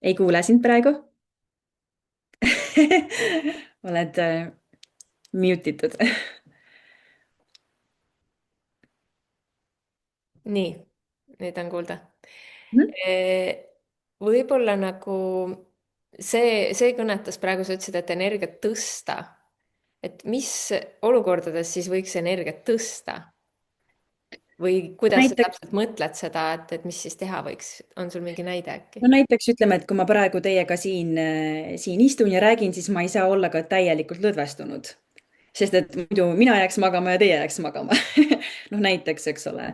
Ei kuule sind praegu? Oled mute itud. nii, nüüd on kuulda. Võib-olla nagu see kõnetas praegu, sa ütlesid, et energiat tõsta. Et mis olukordades siis võiks energiat tõsta? või kuidas sa näiteks, täpselt mõtled seda, et mis siis teha võiks? On sul mingi näide äkki? no näiteks ütleme, et kui ma praegu teiega siin istun ja räägin, siis ma ei saa olla ka täielikult lõdvestunud. Sest et muidu mina jääks magama ja teie jääks magama. noh, näiteks, eks ole.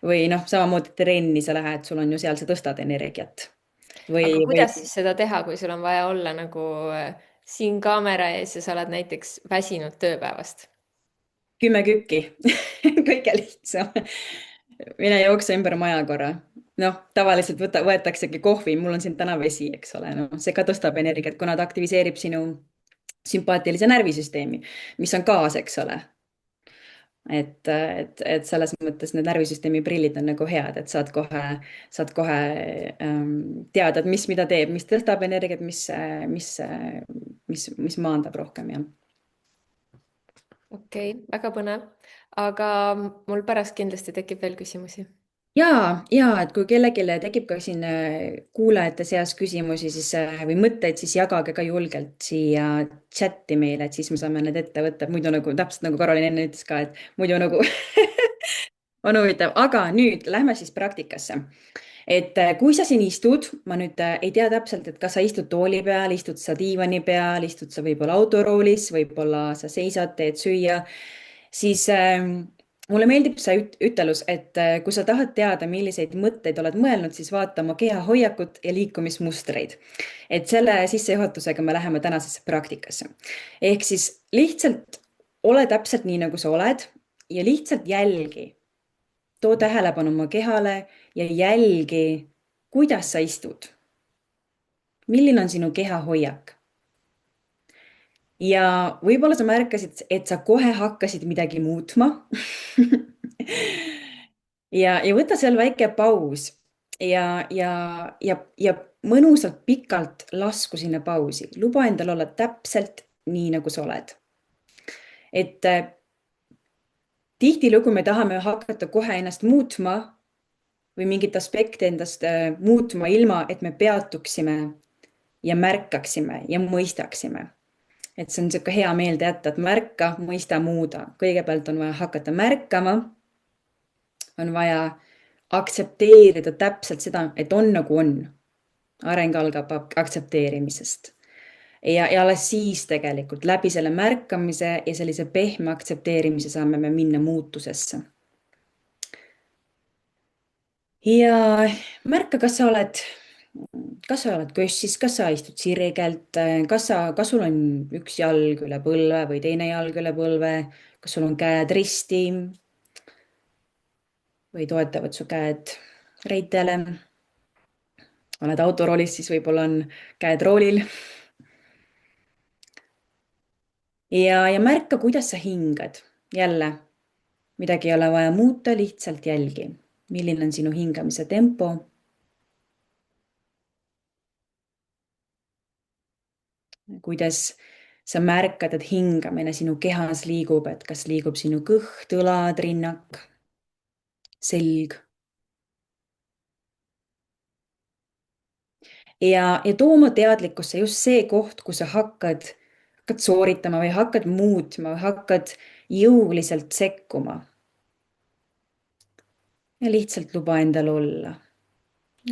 Või noh, samamoodi trenni sa lähed, sul on ju seal, sa tõstad energiat. Aga Või kuidas siis seda teha, kui sul on vaja olla nagu siin kaamera ees ja sa oled näiteks väsinud tööpäevast? 10 kükki. kõige lihtsam. mine jookse ümber maja korra. noh, tavaliselt võetaksegi kohvi, mul on siin täna vesi, eks ole, noh, see ka tõstab energiat, kuna ta aktiviseerib sinu sümpaatilise närvisüsteemi, mis on gaas, eks ole. et selles mõttes need närvisüsteemi prillid on nagu head, et saad kohe teada, et mis mida teeb, mis tõstab energiat, mis maandab rohkem, jah. okei, väga põnev. aga mul pärast kindlasti tekib veel küsimusi. ja et kui kellelgi tekib ka siin kuulajate seas küsimusi, siis või mõtteid, siis jagage ka julgelt siia chati meile, et siis me saame need ette võtta, muidu nagu täpselt nagu Karolin enne ütles ka, et muidu nagu on huvitav, aga nüüd lähme siis praktikasse. et kui sa siin istud, ma nüüd ei tea täpselt, et kas sa istud tooli peal, istud sa diivani peal, istud sa võib-olla autoroolis, võib-olla sa seisad, teed süüa, siis mulle meeldib see ütelus, et kui sa tahad teada, milliseid mõtteid oled mõelnud, siis vaata oma kehahoiakut ja liikumismustreid. et selle sissejuhatusega me läheme tänasesse praktikasse. ehk siis lihtsalt ole täpselt nii, nagu sa oled ja lihtsalt jälgi. too tähelepanu oma kehale ja jälgi, kuidas sa istud. milline on sinu kehahoiak? ja võib-olla sa märkasid, et sa kohe hakkasid midagi muutma ja võta seal väike paus ja mõnusalt pikalt lasku sinna pausi. luba endal olla täpselt nii, nagu sa oled. et tihtilugu me tahame hakata kohe ennast muutma või mingit aspekti endast muutma, ilma et me peatuksime ja märkaksime ja mõistaksime. et see on niisugune hea meelde jätta, et märka, mõista, muuda. kõigepealt on vaja hakata märkama. on vaja aktsepteerida täpselt seda, et on nagu on. areng algab aktsepteerimisest. ja alles siis tegelikult läbi selle märkamise ja sellise pehme aktsepteerimise saame me minna muutusesse. ja märka, kas sa oled kössis, kas sa istud sirgelt, kas sul on üks jalg üle põlve või teine jalg üle põlve, kas sul on käed risti või toetavad su käed reitele. oled autoroolis, siis võib-olla on käed roolil. ja märka, kuidas sa hingad. jälle, midagi ei ole vaja muuta, lihtsalt jälgi, milline on sinu hingamise tempo. kuidas sa märkad, et hingamine sinu kehas liigub, et kas liigub sinu kõht, õlad, rinnak, selg. ja too oma teadlikkusse just see koht, kus sa hakkad sooritama või hakkad muutma või hakkad jõuliselt sekkuma. ja lihtsalt luba endal olla.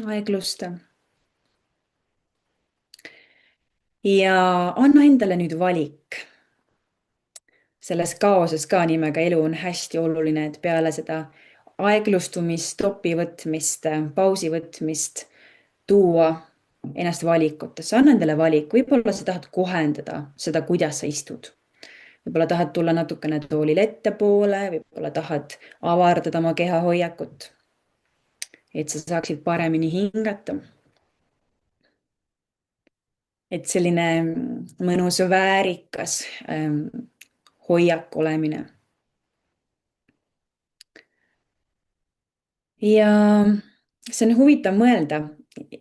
aeglusta. ja anna endale nüüd valik. selles kaoses ka nimega elu on hästi oluline, et peale seda aeglustumist, stopi võtmist, pausi võtmist, tuua ennast valikutesse, anna endale valik, võib-olla sa tahad kohendada seda, kuidas sa istud. võib-olla tahad tulla natukene toolil ettepoole, võib-olla tahad avardada oma kehahoiakut, et sa saaksid paremini hingata. et selline mõnus väärikas hoiak olemine. ja see on huvitav mõelda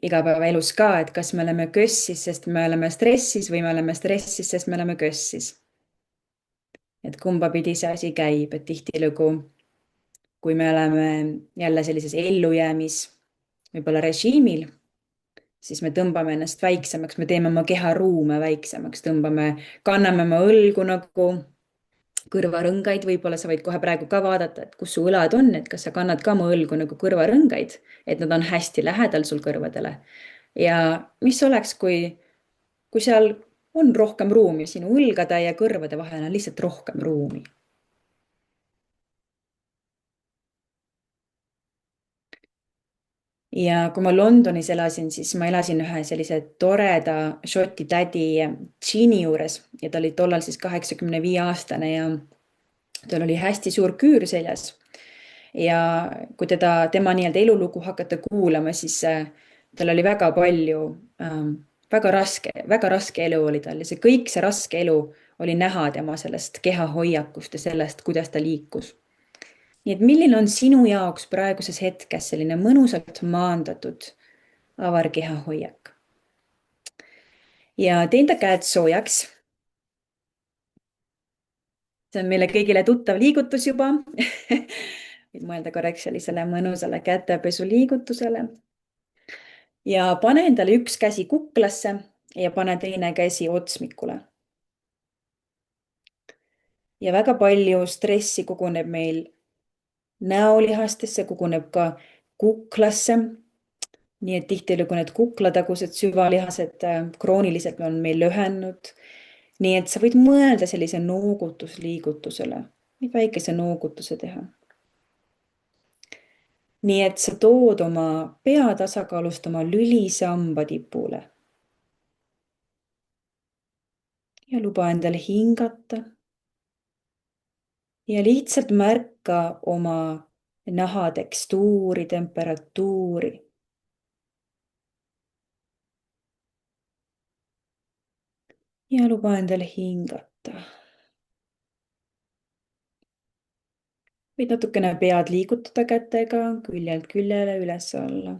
igapäevaelus ka, et kas me oleme kössis, sest me oleme stressis või me oleme stressis, sest me oleme kössis. et kumba pidi see asi käib, et tihtilugu, kui me oleme jälle sellises ellujäämis võib-olla režiimil, siis me tõmbame ennast väiksemaks, me teeme oma keharuume väiksemaks, kanname oma õlgu nagu kõrvarõngaid, võib-olla sa võid kohe praegu ka vaadata, et kus su õlad on, et kas sa kannad ka oma õlgu nagu kõrvarõngaid, et nad on hästi lähedal sul kõrvadele. ja mis oleks, kui seal on rohkem ruumi, sinu õlgade ja kõrvade vahel on lihtsalt rohkem ruumi. ja kui ma Londonis elasin, siis ma elasin ühe sellise toreda Šoti tädi Jean'i juures ja ta oli tollal siis 85-aastane ja tal oli hästi suur küür seljas. ja kui tema nii-öelda elulugu hakata kuulama, siis tal oli väga palju, väga raske elu oli tal ja see raske elu oli näha tema sellest kehahoiakust ja sellest, kuidas ta liikus. nii et milline on sinu jaoks praeguses hetkes selline mõnusalt maandatud avar kehahoiak? ja teen ta käed soojaks. see on meile kõigile tuttav liigutus juba võid mõelda korraks sellisele mõnusale kätepesu liigutusele. ja pane endale üks käsi kuklasse ja pane teine käsi otsmikule. ja väga palju stressi koguneb meil näolihastesse, koguneb ka kuklasse. nii et tihtilugu need kuklatagused süvalihased krooniliselt on meil lühenud. nii et sa võid mõelda sellise noogutusliigutusele, väikese noogutuse teha. nii et sa tood oma pea tasakaalust oma lülisamba tipule. ja luba endale hingata. ja lihtsalt märka oma naha tekstuuri, temperatuuri. ja luba endale hingata. võid natukene pead liigutada kätega küljelt küljele, üles-alla.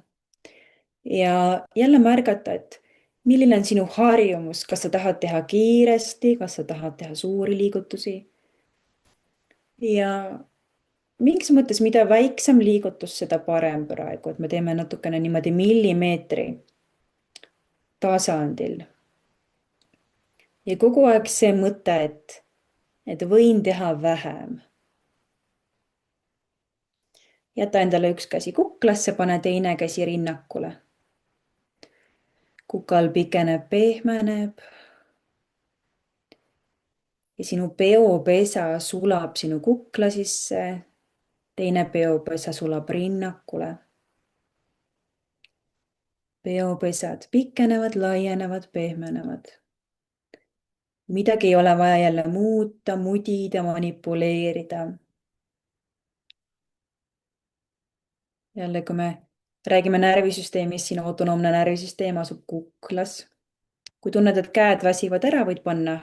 ja jälle märgata, et milline on sinu harjumus, kas sa tahad teha kiiresti, kas sa tahad teha suuri liigutusi. ja mingis mõttes, mida väiksem liigutus, seda parem praegu, et me teeme natukene niimoodi millimeetri tasandil. ja kogu aeg see mõte, et võin teha vähem. jäta endale üks käsi kuklasse, pane teine käsi rinnakule. kukal pikeneb, pehmeneb. ja sinu peopesa sulab sinu kukla sisse. teine peopesa sulab rinnakule. peopesad pikenevad, laienevad, pehmenevad. midagi ei ole vaja jälle muuta, mudida, manipuleerida. jälle, kui me räägime närvisüsteemist, sinu autonoomne närvisüsteem asub kuklas. kui tunned, et käed väsivad ära, võid panna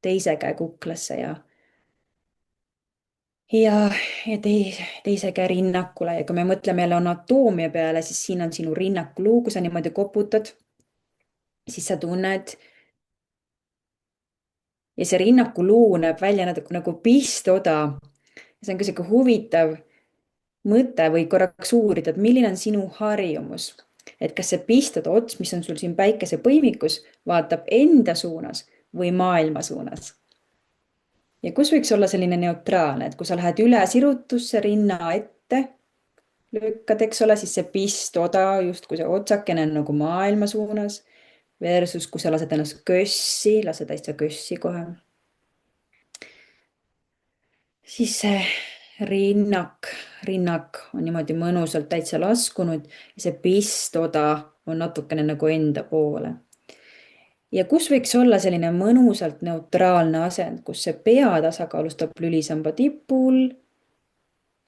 teise käe kuklasse ja teise käe rinnakule. ja kui me mõtleme jälle anatoomia peale, siis siin on sinu rinnakuluu, kui sa niimoodi koputad, siis sa tunned. ja see rinnakuluu näeb välja nagu pistoda. see on ka sihuke huvitav mõte või korraks uurida, et milline on sinu harjumus. et kas see pistoda ots, mis on sul siin päikesepõimikus, vaatab enda suunas või maailma suunas. ja kus võiks olla selline neutraalne, et kui sa lähed üle sirutusse rinna ette, lükkad, eks ole, siis see pistoda justkui see otsakene on nagu maailma suunas versus kui sa lased ennast kössi, lase täitsa kössi kohe. siis see rinnak on niimoodi mõnusalt täitsa laskunud ja see pistoda on natukene nagu enda poole. ja kus võiks olla selline mõnusalt neutraalne asend, kus see pea tasakaalustab lülisamba tipul.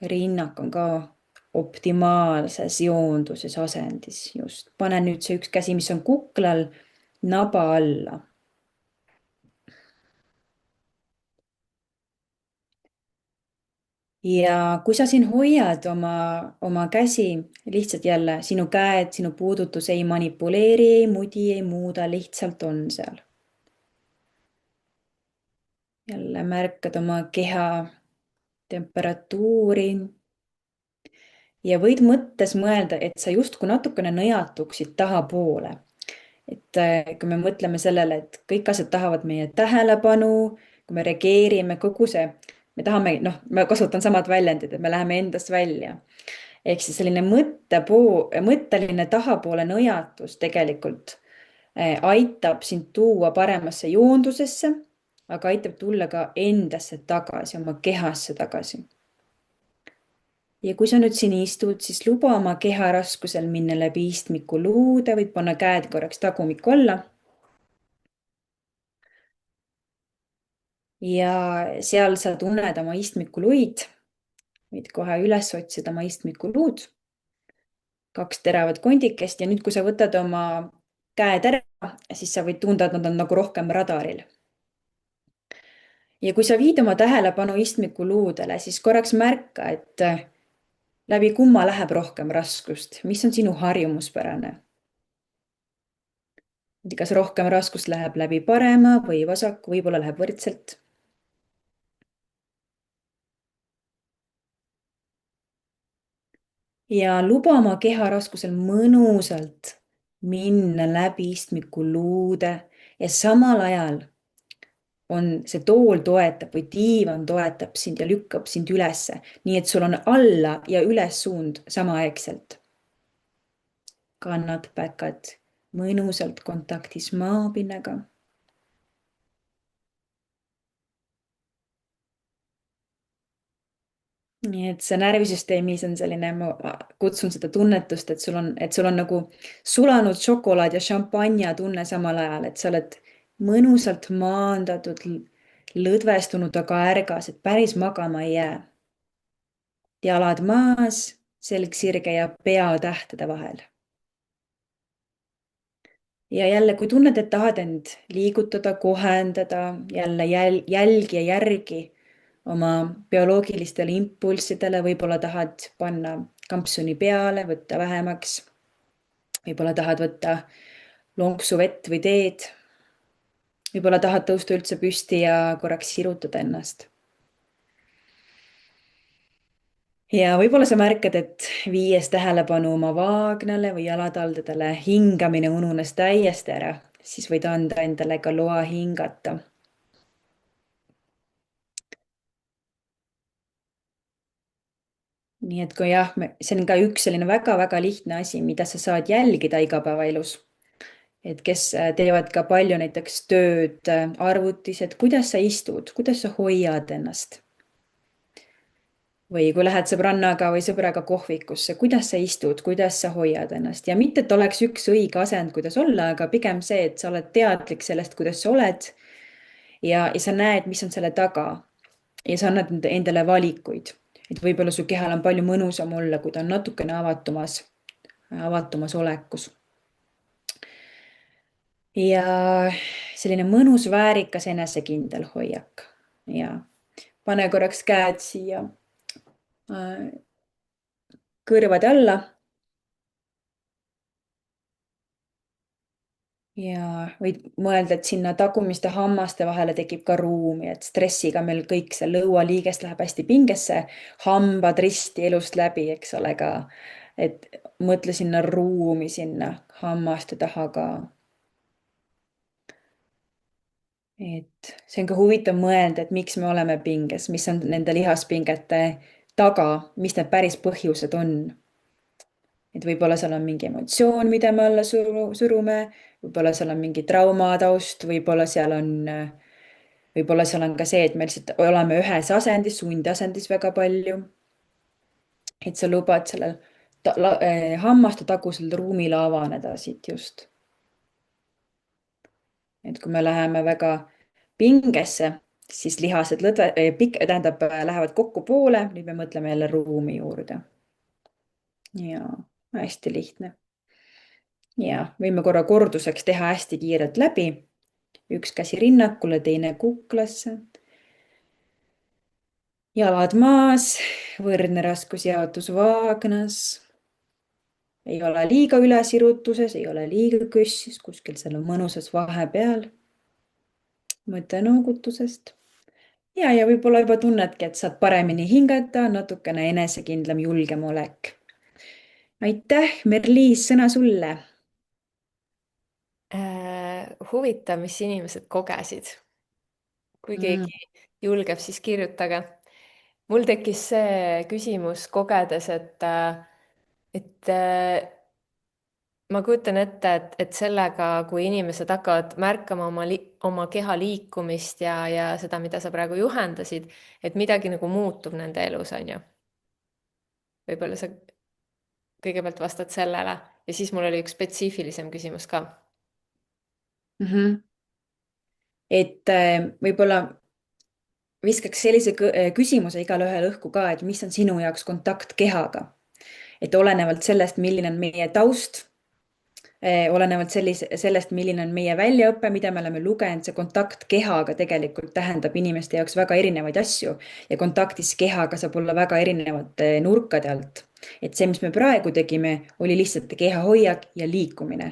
rinnak on ka optimaalses joonduses asendis just. pane nüüd see üks käsi, mis on kuklal, naba alla. ja kui sa siin hoiad oma käsi, lihtsalt jälle sinu käed, sinu puudutus ei manipuleeri, ei mudi, ei muuda, lihtsalt on seal. jälle märkad oma keha temperatuuri. ja võid mõttes mõelda, et sa justkui natukene nõjatuksid tahapoole. et kui me mõtleme sellele, et kõik asjad tahavad meie tähelepanu, kui me reageerime, kogu see me tahame, noh, ma kasutan samad väljendid, et me läheme endast välja. ehk siis selline mõtteline tahapoole nõjatus tegelikult aitab sind tuua paremasse joondusesse, aga aitab tulla ka endasse tagasi, oma kehasse tagasi. ja kui sa nüüd siin istud, siis luba oma keharaskusel minna läbi istmikuluude, võid panna käed korraks tagumikku alla. ja seal sa tunned oma istmikuluid, võid kohe üles otsida oma istmikuluud, 2 teravat kondikest ja nüüd, kui sa võtad oma käed ära, siis sa võid tunda, et nad on nagu rohkem radaril. ja kui sa viid oma tähelepanu istmikuluudele, siis korraks märka, et läbi kumma läheb rohkem raskust, mis on sinu harjumuspärane. kas rohkem raskust läheb läbi parema või vasaku, võib-olla läheb võrdselt. ja luba oma keharaskusel mõnusalt minna läbi istmikuluude ja samal ajal on see tool toetab või diivan toetab sind ja lükkab sind ülesse, nii et sul on alla ja üles suund samaaegselt. kannad päkad mõnusalt kontaktis maapinnaga. nii et see närvisüsteemis on selline, ma kutsun seda tunnetust, et sul on nagu sulanud šokolaad ja šampanja tunne samal ajal, et sa oled mõnusalt maandatud, lõdvestunud, aga ärgas, et päris magama ei jää. jalad maas, selg sirge ja pea tähtede vahel. ja jälle, kui tunned, et tahad end liigutada, kohendada, jälle jälgi ja järgi oma bioloogilistele impulssidele, võib-olla tahad panna kampsuni peale, võtta vähemaks. võib-olla tahad võtta lonksu vett või teed. võib-olla tahad tõusta üldse püsti ja korraks sirutada ennast. ja võib-olla sa märkad, et viies tähelepanu oma vaagnale või jalataldadele, hingamine ununes täiesti ära, siis võid anda endale ka loa hingata. nii et kui jah, see on ka üks selline väga-väga lihtne asi, mida sa saad jälgida igapäevaelus. et kes teevad ka palju näiteks tööd arvutis, et kuidas sa istud, kuidas sa hoiad ennast. või kui lähed sõbrannaga või sõbraga kohvikusse, kuidas sa istud, kuidas sa hoiad ennast ja mitte, et oleks üks õige asend, kuidas olla, aga pigem see, et sa oled teadlik sellest, kuidas sa oled. ja sa näed, mis on selle taga. ja sa annad endale valikuid, et võib-olla su kehal on palju mõnusam olla, kui ta on natukene avatumas olekus. ja selline mõnus, väärikas, enesekindel hoiak ja pane korraks käed siia kõrvade alla. ja võid mõelda, et sinna tagumiste hammaste vahele tekib ka ruumi, et stressiga meil kõik see lõualiigest läheb hästi pingesse, hambad risti elust läbi, eks ole ka. et mõtle sinna ruumi, sinna hammaste taha ka. et see on ka huvitav mõelda, et miks me oleme pinges, mis on nende lihaspingete taga, mis need päris põhjused on. et võib-olla seal on mingi emotsioon, mida me alla surume, võib-olla seal on mingi traumataust, võib-olla seal on ka see, et me lihtsalt oleme ühes asendis, sundasendis väga palju. et sa lubad sellel hammaste tagusel ruumil avaneda siit just. et kui me läheme väga pingesse, siis lihased lähevad kokku poole, nüüd me mõtleme jälle ruumi juurde. ja hästi lihtne. ja võime korra korduseks teha hästi kiirelt läbi. üks käsi rinnakule, teine kuklasse. jalad maas, võrdne raskusjaotus vaagnas. ei ole liiga ülesirutuses, ei ole liiga kössis, kuskil seal on mõnusas vahepeal. mõte noogutusest. ja võib-olla juba tunnedki, et saad paremini hingata, natukene enesekindlam, julgem olek. aitäh, Merliis, sõna sulle. Huvitav, mis inimesed kogesid. kui keegi julgeb, siis kirjutage. mul tekkis see küsimus kogedes, et ma kujutan ette, et sellega, kui inimesed hakkavad märkama oma keha liikumist ja seda, mida sa praegu juhendasid, et midagi nagu muutub nende elus, on ju. võib-olla sa kõigepealt vastad sellele ja siis mul oli üks spetsiifilisem küsimus ka. Mhm. et võib-olla viskaks sellise küsimuse igale ühele õhku ka, et mis on sinu jaoks kontakt kehaga. Et olenevalt sellest, milline on meie taust, olenevalt sellest, milline on meie väljaõpe, mida me oleme lugenud, see kontakt kehaga tegelikult tähendab inimeste jaoks väga erinevaid asju ja kontaktis kehaga saab olla väga erinevate nurkade alt. Et see, mis me praegu tegime, oli lihtsalt kehahoiak ja liikumine.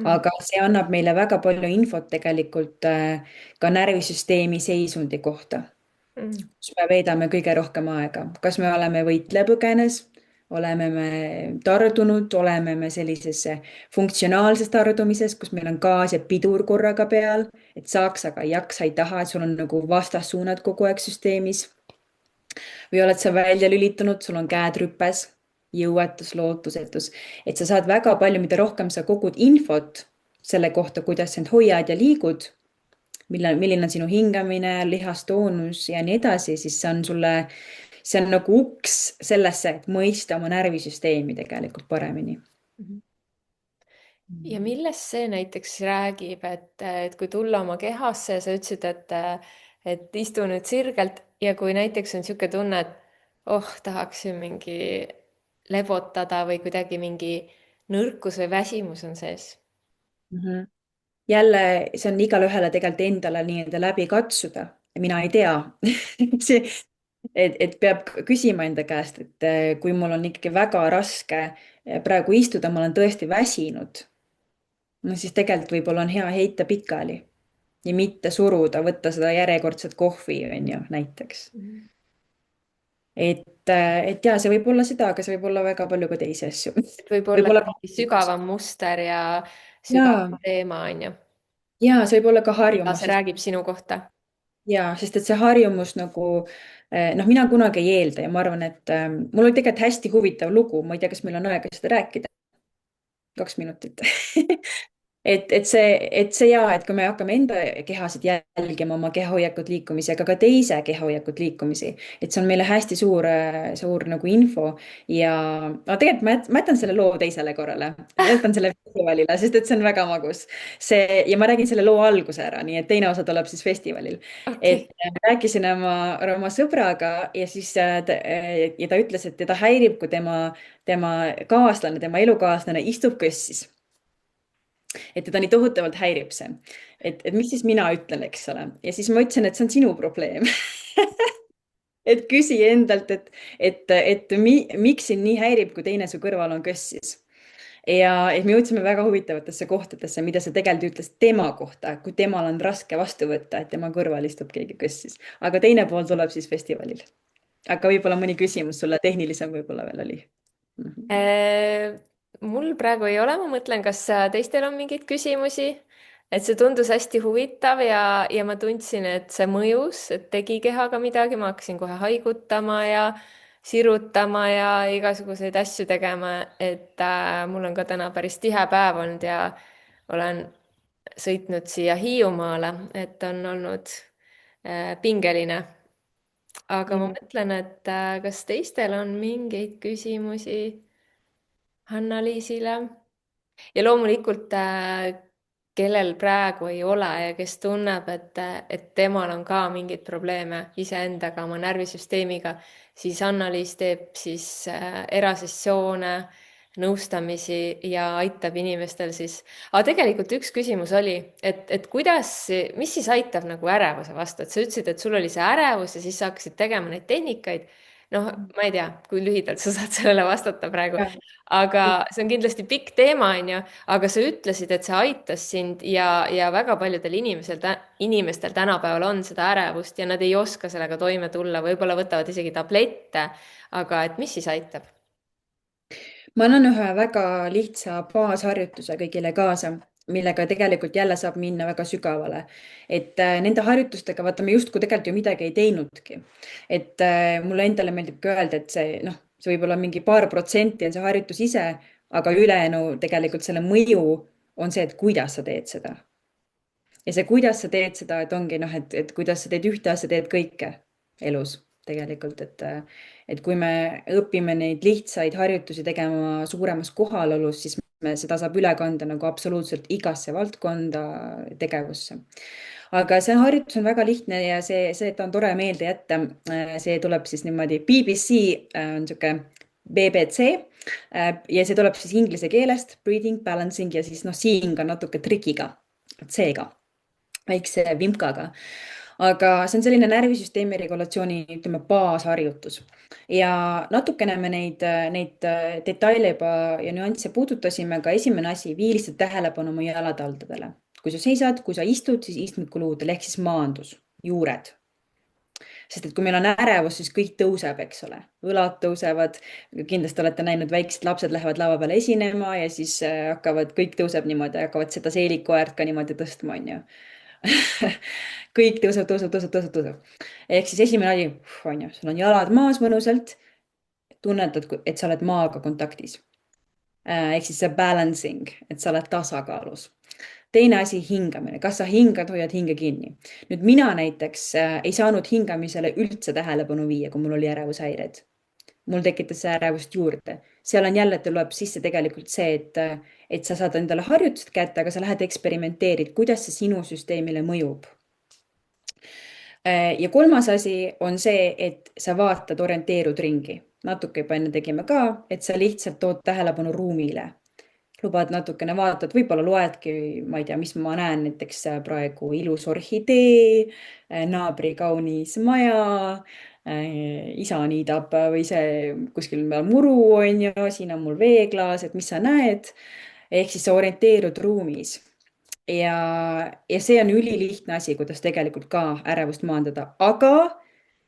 Aga see annab meile väga palju infot tegelikult ka närvisüsteemi seisundi kohta, kus me veedame kõige rohkem aega. Kas me oleme võitlepõgenes, oleme me tardunud, oleme me sellises funktsionaalses tardumises, kus meil on gaas ja pidur korraga peal, et saaks, aga ei jaksa, ei taha, et sul on nagu vastassuunad kogu aeg süsteemis. Või oled sa välja lülitunud, sul on käed rüpes, jõuetus, lootusetus, et sa saad väga palju, mida rohkem sa kogud infot selle kohta, kuidas sa end hoiad ja liigud, milline on sinu hingamine, lihastoonus ja nii edasi, siis see on nagu uks sellesse, et mõista oma närvisüsteemi tegelikult paremini. ja millest see näiteks räägib, et kui tulla oma kehasse ja sa ütlesid, et istu nüüd sirgelt ja kui näiteks on niisugune tunne, et oh, tahaksin mingi lebotada või kuidagi mingi nõrkus või väsimus on sees. Mhm. Jälle, see on igale ühele tegelikult endale nii-öelda läbi katsuda. Mina ei tea see, et peab küsima enda käest, et kui mul on ikkagi väga raske praegu istuda, ma olen tõesti väsinud, no siis tegelikult võib-olla on hea heita pikali ja mitte suruda, võtta seda järjekordset kohvi, on ju, näiteks. Et ja see võib olla seda, aga see võib olla väga palju ka teisi asju. et võib-olla võib-olla mingi sügavam muster ja ja, sügavam teema, on ju, ja see võib olla ka mida harjumus, see räägib sinu kohta. ja sest et see harjumus nagu noh, mina kunagi ei eelda ja ma arvan, et mul oli tegelikult hästi huvitav lugu, ma ei tea, kas meil on aega seda rääkida. 2 minutit et see ja, et kui me hakkame enda kehasid jälgima, oma kehahoiakut, liikumisi, aga ka teise kehahoiakut, liikumisi, et see on meile hästi suur nagu info ja no tegelikult ma jätan selle loo teisele korrale, ma jätan selle festivalile, sest et see on väga magus. See ja ma räägin selle loo alguse ära, nii et teine osa tuleb siis festivalil. okei Et rääkisin oma sõbraga ja siis ja ta ütles, et teda häirib, kui tema kaaslane, tema elukaaslane istub kössis, et teda nii tohutavalt häirib see. Et mis siis mina ütlen, eks ole. Ja siis ma ütlesin, et see on sinu probleem et küsi endalt, miks sind nii häirib, kui teine su kõrval on kössis. Ja et me jõudsime väga huvitavatesse kohtadesse, mida see tegelikult ütles tema kohta, kui temal on raske vastu võtta, et tema kõrval istub keegi kössis. Aga teine pool tuleb siis festivalil. Aga võib-olla mõni küsimus sulle tehnilisem võib-olla veel oli. Mul praegu ei ole, ma mõtlen, kas teistel on mingeid küsimusi. Et see tundus hästi huvitav ja ma tundsin, et see mõjus, et tegi kehaga midagi, ma hakkasin kohe haigutama ja sirutama ja igasuguseid asju tegema, et mul on ka täna päris tihe päev olnud ja olen sõitnud siia Hiiumaale, et on olnud pingeline. aga ma mõtlen, et kas teistel on mingeid küsimusi Hanna-Liisile? ja loomulikult, kellel praegu ei ole ja kes tunneb, et temal on ka mingeid probleeme iseendaga, oma närvisüsteemiga, siis Anna-Liis teeb siis erasessioone, nõustamisi ja aitab inimestel siis. aga tegelikult üks küsimus oli, et kuidas, mis siis aitab nagu ärevuse vastu, et sa ütlesid, et sul oli see ärevus ja siis sa hakkasid tegema neid tehnikaid. noh, ma ei tea, kui lühidalt sa saad sellele vastata praegu, aga see on kindlasti pikk teema, on ju, aga sa ütlesid, et see aitas sind ja väga paljudel inimestel tänapäeval on seda ärevust ja nad ei oska sellega toime tulla, võib-olla võtavad isegi tablette, aga et mis siis aitab? ma annan ühe väga lihtsa baasharjutuse kõigile kaasa. millega tegelikult jälle saab minna väga sügavale. Et nende harjutustega, vaata, me justkui tegelikult ju midagi ei teinudki. Et mulle endale meeldib ka öelda, et see, noh, see võib olla mingi paar protsenti on see harjutus ise, aga ülejäänu tegelikult selle mõju on see, et kuidas sa teed seda. Ja see, kuidas sa teed seda, et ongi noh, et kuidas sa teed ühte asja, teed kõike elus tegelikult, et kui me õpime neid lihtsaid harjutusi tegema suuremas kohalolus, siis seda saab üle kanda nagu absoluutselt igasse valdkonda tegevusse. Aga see harjutus on väga lihtne ja see on tore meelde jätta. See tuleb siis niimoodi, BBC on niisugune BBC ja see tuleb siis inglise keelest, breathing, balancing ja siis noh, seeing on natuke trikiga, C-ga, väikse vimkaga. Aga see on selline närvisüsteemi regulatsiooni, ütleme, baasharjutus. Ja natukene me neid detaile juba ja nüansse puudutasime, aga esimene asi, vii lihtsalt tähelepanu oma jalataldadele. Kui sa seisad, kui sa istud, siis istmikuluudel ehk siis maandus, juured. Sest et kui meil on ärevus, siis kõik tõuseb, eks ole. Õlad tõusevad, kindlasti olete näinud, väiksed lapsed lähevad lava peale esinema ja siis kõik tõuseb niimoodi, hakkavad seda seelikuäärt ka niimoodi tõstma, on ju. kõik tõuseb. Ehk siis esimene asi, on ju, sul on jalad maas mõnusalt, tunnetad, et sa oled maaga kontaktis. Ehk siis see balancing, et sa oled tasakaalus. Teine asi, hingamine. Kas sa hingad, hoiad hinge kinni? Nüüd mina näiteks ei saanud hingamisele üldse tähelepanu viia, kui mul oli ärevushäired. Mul tekitas see ärevust juurde. Seal on jälle, tuleb sisse tegelikult see, et sa saad endale harjutust kätte, aga sa lähed eksperimenteerid, kuidas see sinu süsteemile mõjub. Ja kolmas asi on see, et sa vaatad, orienteerud ringi. Natuke juba enne tegime ka, et sa lihtsalt tood tähelepanu ruumile. Lubad natukene vaatad, võib-olla loedki, ma ei tea, mis ma näen, näiteks praegu ilus orhidee, naabri kaunis maja, isa niidab või see kuskil muru on ju, siin on mul veeklaas, et mis sa näed. Ehk siis sa orienteerud ruumis. Ja see on ülilihtne asi, kuidas tegelikult ka ärevust maandada, aga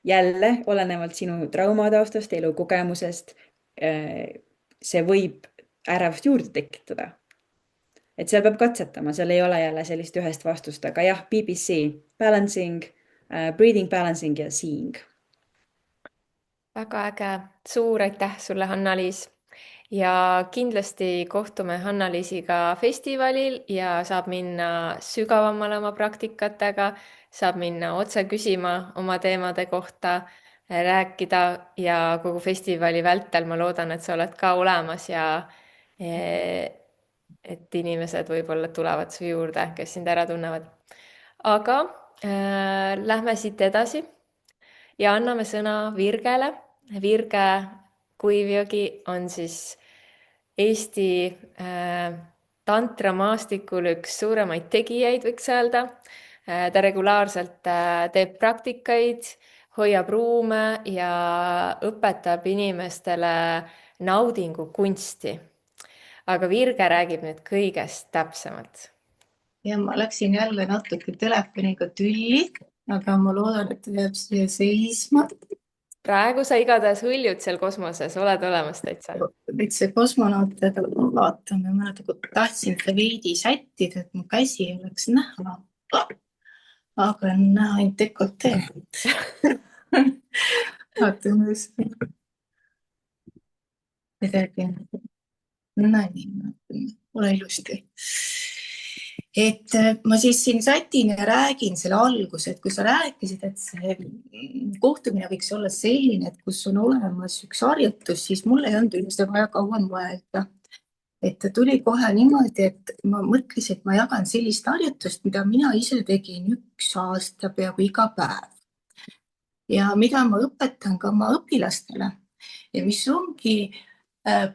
jälle olenevalt sinu traumataustast, elukogemusest, see võib ärevust juurde tekitada. Et seal peab katsetama, seal ei ole jälle sellist ühest vastust, aga jah, BBC, balancing, breathing, balancing ja seeing. Väga äge, suur aitäh sulle, Hanna-Liis. Ja kindlasti kohtume Hanna-Liisiga festivalil ja saab minna sügavamale oma praktikatega, saab minna otse küsima oma teemade kohta, rääkida ja kogu festivali vältel ma loodan, et sa oled ka olemas ja et inimesed võib-olla tulevad su juurde, kes sind ära tunnevad. Aga lähme siit edasi ja anname sõna Virgele. Virge Kuivjõgi on siis Eesti tantramaastikul üks suuremaid tegijaid, võiks öelda. Ta regulaarselt teeb praktikaid, hoiab ruume ja õpetab inimestele naudingukunsti. Aga Virge räägib nüüd kõigest täpsemalt. Ja ma läksin jälle natuke telefoniga tülli, aga ma loodan, et ta jääb siia seisma. Praegu sa igatahes hõljud seal kosmoses, oled olemas täitsa. Et see kosmonautidega vaatame, ma tahtsin seda veidi sättida, et mu käsi oleks näha. Aga on näha ainult dekolteed. Vaatame just midagi. Ole ilusti. Et ma siis siin sätin ja räägin selle alguse, et kui sa rääkisid, et see kohtumine võiks olla selline, et kus on olemas üks harjutus, siis mul ei olnud üldse vaja kauem mõelda. Et ta tuli kohe niimoodi, et ma mõtlesin, et ma jagan sellist harjutust, mida mina ise tegin 1 aasta peaaegu iga päev. Ja mida ma õpetan ka oma õpilastele ja mis ongi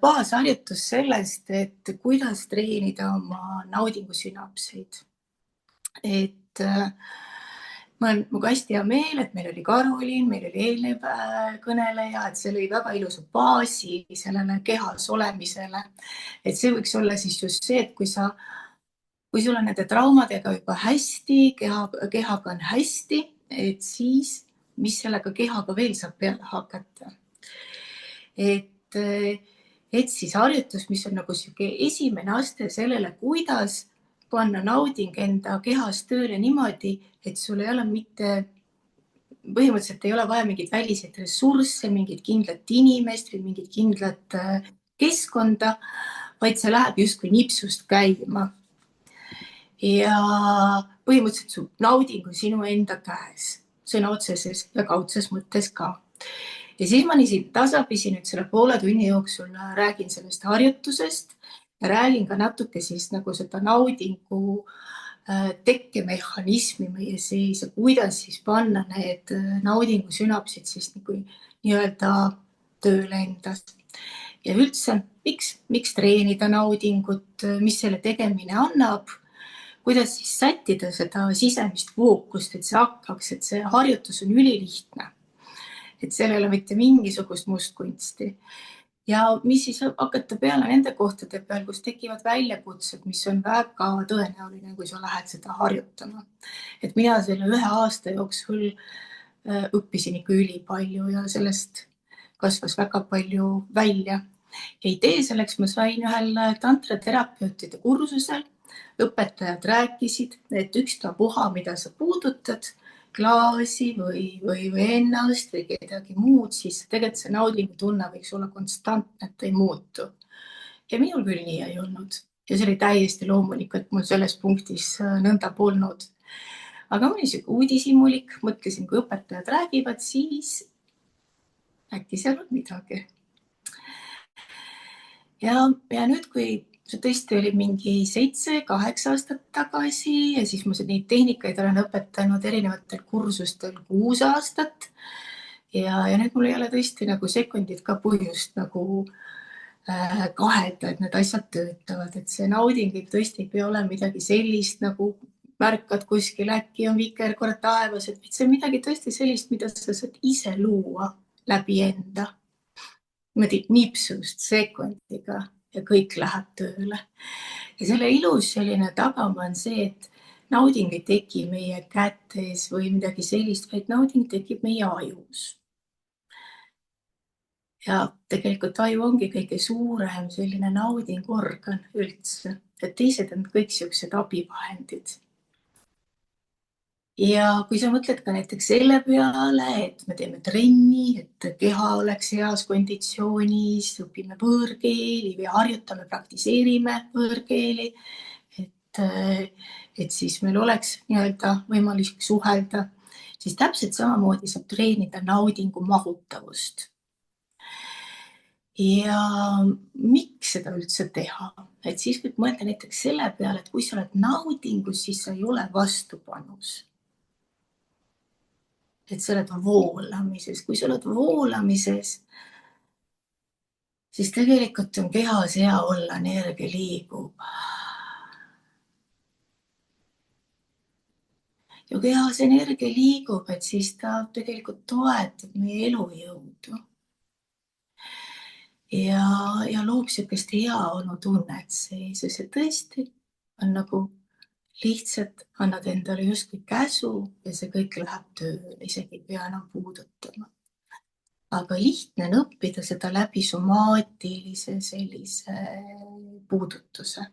baasharjutus sellest, et kuidas treenida oma naudingusünapseid. Et mul on hästi hea meel, et meil oli Karolin, meil oli eelnev kõneleja, et see lõi väga ilusa baasi sellele kehas olemisele. Et see võiks olla siis just see, et kui sul on nende traumadega juba hästi, kehaga on hästi, et siis mis sellega kehaga veel saab peale hakata. Et siis harjutus, mis on nagu esimene aste sellele, kuidas panna nauding enda kehas tööle niimoodi, et sul ei ole põhimõtteliselt ei ole vaja mingeid väliseid ressursse, mingit kindlat inimest või mingit kindlat keskkonda, vaid see läheb justkui nipsust käima. Ja põhimõtteliselt su nauding on sinu enda käes, sõna otseses ja kaudses mõttes ka. Ja siis ma nii tasapisi nüüd selle poole tunni jooksul räägin sellest harjutusest ja räägin ka natuke siis nagu seda naudingu tekkemehhanismi meie sees ja kuidas siis panna need naudingu sünapsid siis nagu nii-öelda tööle endas. Ja üldse, miks treenida naudingut, mis selle tegemine annab, kuidas siis sättida seda sisemist fookust, et see hakkaks, et see harjutus on ülilihtne. Et seal ei ole mitte mingisugust mustkunsti. Ja mis siis hakata peale nende kohtade peal, kus tekivad väljakutsed, mis on väga tõenäoline, kui sa lähed seda harjutama. Et mina selle 1 aasta jooksul õppisin ikka ülipalju ja sellest kasvas väga palju välja. Ja idee selleks ma sain ühel tantraterapeutide kursusel. Õpetajad rääkisid, et ükstapuha, mida sa puudutad, klaasi või ennast või kedagi muud, siis tegelikult see naudingu tunne võiks olla konstantne, et ei muutu. Ja minul küll nii ei olnud. Ja see oli täiesti loomulik, et mul selles punktis nõnda polnud. Aga ma olin siuke uudishimulik, mõtlesin, kui õpetajad räägivad, siis äkki seal on midagi. Ja nüüd, kui see tõesti oli mingi 7-8 aastat tagasi ja siis ma neid tehnikaid olen õpetanud erinevatel kursustel 6 aastat. Ja nüüd mul ei ole tõesti nagu sekundit ka põhjust nagu kahelda, et need asjad töötavad. Et see nauding tõesti ei pea olema midagi sellist, nagu märkad kuskil, äkki on vikerkord taevas, et see on midagi tõesti sellist, mida sa saad ise luua läbi enda. Nipsust, sekundiga ja kõik läheb tööle. Ja selle ilus selline tagama on see, et nauding ei teki meie kätes või midagi sellist, vaid nauding tekib meie ajus. Ja tegelikult aju ongi kõige suurem selline naudingorgan üldse, et teised on kõik siuksed abivahendid. Ja kui sa mõtled ka näiteks selle peale, et me teeme trenni, et keha oleks heas konditsioonis, õpime võõrkeeli või harjutame, praktiseerime võõrkeeli, et siis meil oleks nii-öelda võimalik suhelda, siis täpselt samamoodi saab treenida naudingu mahutavust. Ja miks seda üldse teha? Et siis võib mõelda näiteks selle peale, et kui sa oled naudingus, siis sa ei ole vastupanus. Et sa oled voolamises. Kui sa oled voolamises, siis tegelikult on kehas hea olla, energia liigub. Ja kehas energia liigub, et siis ta tegelikult toetab meie elujõudu. Ja loob siukest heaolu tunnet sees, see tõesti on nagu lihtsalt annad endale justkui käsu ja see kõik läheb tööle, isegi ei pea enam puudutama. Aga lihtne on õppida seda läbi somaatilise sellise puudutuse.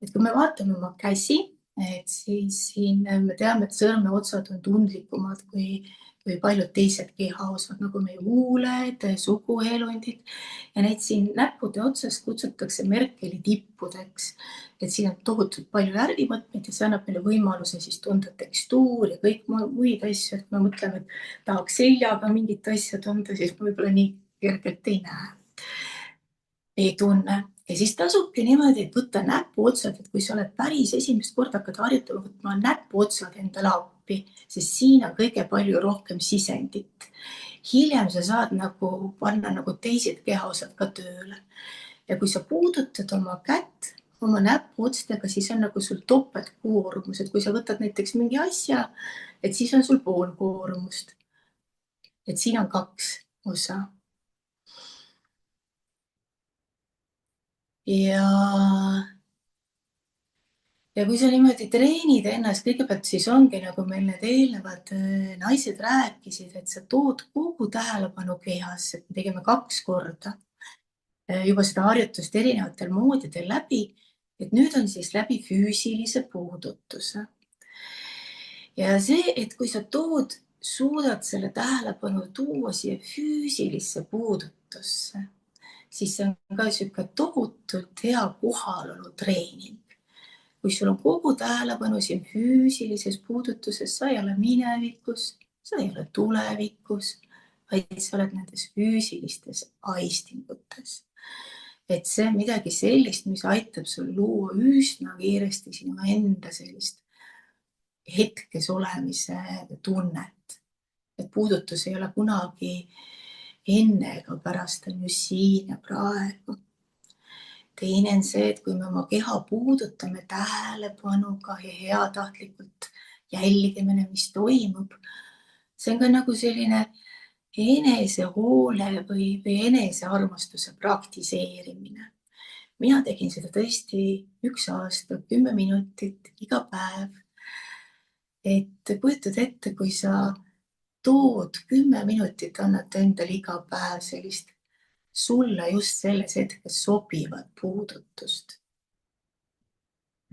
Et kui me vaatame oma käsi, et siis siin me teame, et sõrmeotsad on tundlikumad kui paljud teised kehaosad, nagu meie huuled, suguelundid. Ja neid siin näppude otsas kutsutakse Merkeli tippudeks. Et siin on tohutult palju värvimõtmeid ja see annab meile võimaluse siis tunda tekstuur ja kõik muid asju. Et me mõtleme, et tahaks seljaga mingit asja tunda, siis ma võib-olla nii kergelt ei näe. Ei tunne. Ja siis tasubki niimoodi, et võtta näpuotsad, et kui sa oled päris esimest korda hakkad harjutama, võtma näpuotsad endale appi, sest siin on kõige palju rohkem sisendit. Hiljem sa saad nagu panna nagu teised kehaosad ka tööle. Ja kui sa puudutad oma kätt, oma näpuotstega, siis on nagu sul topeltkoormus, et kui sa võtad näiteks mingi asja, et siis on sul pool koormust. Et siin on 2 osa. Ja kui sa niimoodi treenid ennast, kõigepealt siis ongi nagu meil need eelnevad naised rääkisid, et sa tood kogu tähelepanu kehasse, et me tegime 2 korda juba seda harjutust erinevatel moodidel läbi et nüüd on siis läbi füüsilise puudutuse. Ja see, et kui sa suudad selle tähelepanu tuua siia füüsilisse puudutusse, siis see on ka sihuke tohutult hea kohalolu treening. Kui sul on kogu tähelepanu siin füüsilises puudutuses, sa ei ole minevikus, sa ei ole tulevikus, vaid sa oled nendes füüsilistes aistingutes. Et see on midagi sellist, mis aitab sul luua üsna kiiresti sinu enda sellist hetkes olemise tunnet. Et puudutus ei ole kunagi enne ega pärast, on just siin ja praegu. Teine on see, et kui me oma keha puudutame tähelepanuga ja heatahtlikult jälgimine, mis toimub, see on ka nagu selline enesehoole või enesearmastuse praktiseerimine. Mina tegin seda tõesti 1 aasta, 10 minutit iga päev. Et kujutad ette, kui sa tood 10 minutit, annad endale iga päev sellist sulle just selles hetkes sobivat puudutust.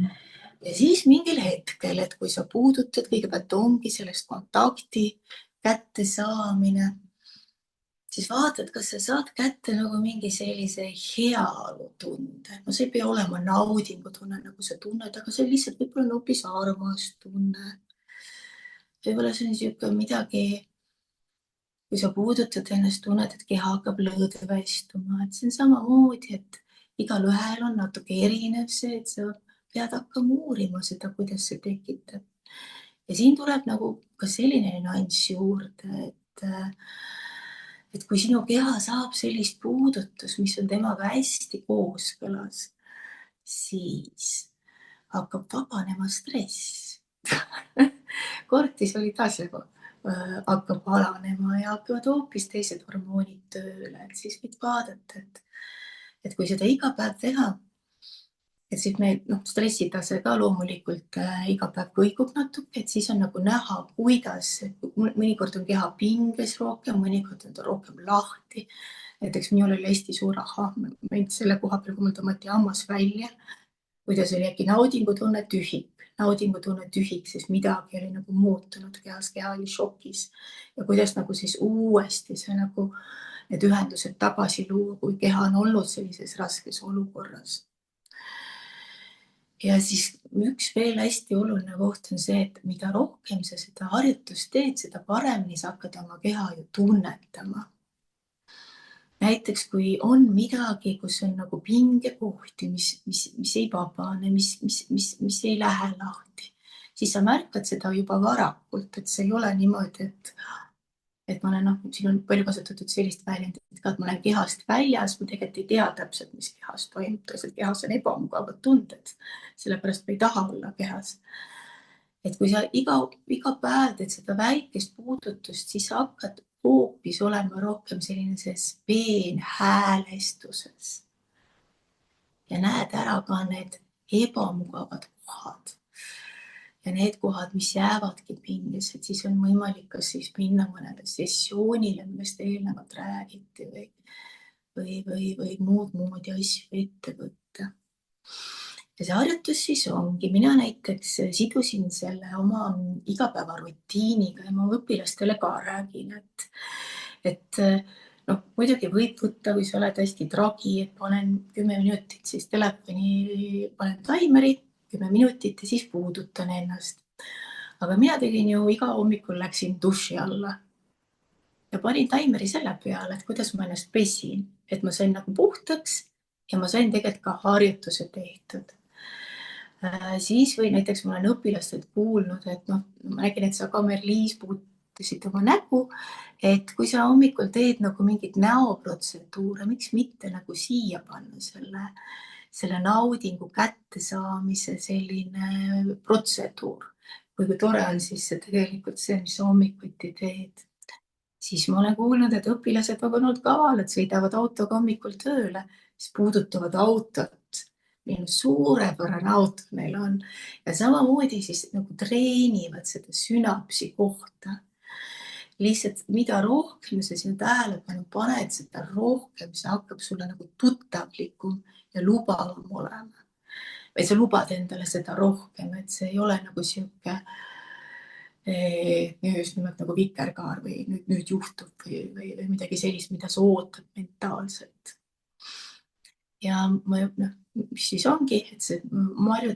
Ja siis mingil hetkel, et kui sa puudutad, kõigepealt ongi sellest kontakti kättesaamine, siis vaatad, kas sa saad kätte nagu mingi sellise heaolutunde. No see ei pea olema naudingutunne, nagu sa tunned, aga see lihtsalt võib-olla on hoopis armas tunne. Võib-olla see on niisugune midagi, kui sa puudutad ennast, tunned, et keha hakkab lõdvestuma, et see on samamoodi, et igal ühel on natuke erinev see, et sa pead hakkama uurima seda, kuidas see tekitab. Ja siin tuleb nagu ka selline nüanss juurde, et kui sinu keha saab sellist puudutust, mis on temaga hästi kooskõlas, siis hakkab vabanema stress. Kortisoli tase hakkab alanema ja hakkavad hoopis teised hormoonid tööle. Et siis võid vaadata, et kui seda iga päev teha, et siis meil stressitase ka loomulikult iga päev kõigub natuke, et siis on nagu näha, kuidas mõnikord on keha pinges rohkem, mõnikord on ta rohkem lahti. Näiteks minul oli hästi suur ahah-moment selle koha peal, kui mul tõmmati hammas välja, kuidas oli äkki naudingutunne tühik, sest midagi oli nagu muutunud kehas, keha oli šokis. Ja kuidas nagu siis uuesti see nagu need ühendused tagasi luua, kui keha on olnud sellises raskes olukorras. Ja siis üks veel hästi oluline koht on see, et mida rohkem sa seda harjutust teed, seda paremini sa hakkad oma keha ju tunnetama. Näiteks kui on midagi, kus on nagu pingekohti, mis ei vabane, mis ei lähe lahti, siis sa märkad seda juba varakult, et see ei ole niimoodi, et ma olen, siin on palju kasutatud sellist väljendit, et ma olen kehast väljas, ma tegelikult ei tea täpselt, mis kehas toimub, tõesti kehas on ebamugavad tunded, sellepärast ma ei taha olla kehas. Et kui sa iga päev teed seda väikest puudutust, siis sa hakkad hoopis olema rohkem sellises peenhäälestuses ja näed ära ka need ebamugavad kohad. Ja need kohad, mis jäävadki pinges, et siis on võimalik kas siis minna mõnele sessioonile, millest eelnevalt räägiti või muud moodi asju ette võtta. Ja see harjutus siis ongi, mina näiteks sidusin selle oma igapäevarutiiniga ja ma õpilastele ka räägin, et muidugi võid võtta, kui sa oled hästi tragi, et panen 10 minutit, siis telefoni panen taimeri 10 minutit ja siis puudutan ennast. Aga mina tegin ju iga hommikul läksin duši alla ja panin taimeri selle peale, et kuidas ma ennast pesin, et ma sain nagu puhtaks ja ma sain tegelikult ka harjutuse tehtud. Siis või näiteks ma olen õpilastelt kuulnud, et ma nägin, et sa ka Merliis puutusid oma nägu, et kui sa hommikul teed nagu mingit näoprotseduure, miks mitte nagu siia panna selle naudingu kättesaamise selline protseduur. Kui tore on siis see tegelikult see, mis sa hommikuti teed. Siis ma olen kuulnud, et õpilased on olnud kavalad, sõidavad autoga hommikul tööle, siis puudutavad autot. Meil suurepärane auto meil on ja samamoodi siis nagu treenivad seda sünapsi kohta. Lihtsalt mida rohkem sa sinna tähelepanu paned, seda rohkem see hakkab sulle nagu tuttavlikum ja lubavam olema. või sa lubad endale seda rohkem, et see ei ole nagu sihuke just nimelt nagu vikerkaar või nüüd juhtub või midagi sellist, mida sa ootad mentaalselt. Ja mis siis ongi, et see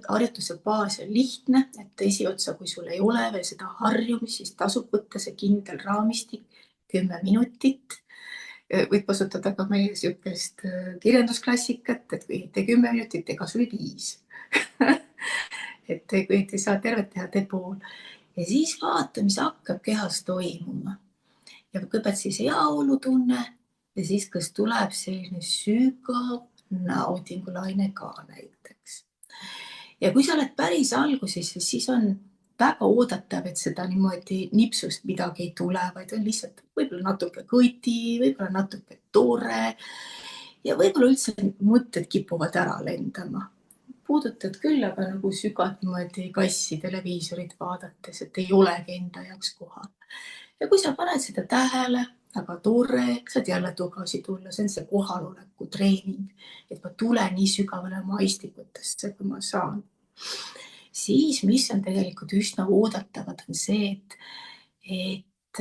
harjutuse baas on lihtne, et esiotsa, kui sul ei ole veel seda harjumist, siis tasub võtta see kindel raamistik 10 minutit. Võid kasutada ka meie sihukest kirjandusklassikat, et kui tee 10 minutit, tee kas või 5. et kui ei saa tervet teha, tee pool. Ja siis vaata, mis hakkab kehas toimuma. Ja kõigepealt siis heaolutunne ja siis kas tuleb selline sügav naudingulaine ka näiteks. Ja kui sa oled päris alguses, siis on väga oodatav, et seda niimoodi nipsust midagi ei tule, vaid on lihtsalt võib-olla natuke kõdi, võib-olla natuke tore ja võib-olla üldse mõtted kipuvad ära lendama. Puudutad küll, aga nagu sügad niimoodi kassi televiisorit vaadates, et ei olegi enda jaoks kohal. Ja kui sa paned seda tähele, väga tore, saad jälle tagasi tulla, see on see kohaloleku treening, et ma tulen nii sügavale oma aistikutesse, kui ma saan. Siis, mis on tegelikult üsna oodatavad, on see, et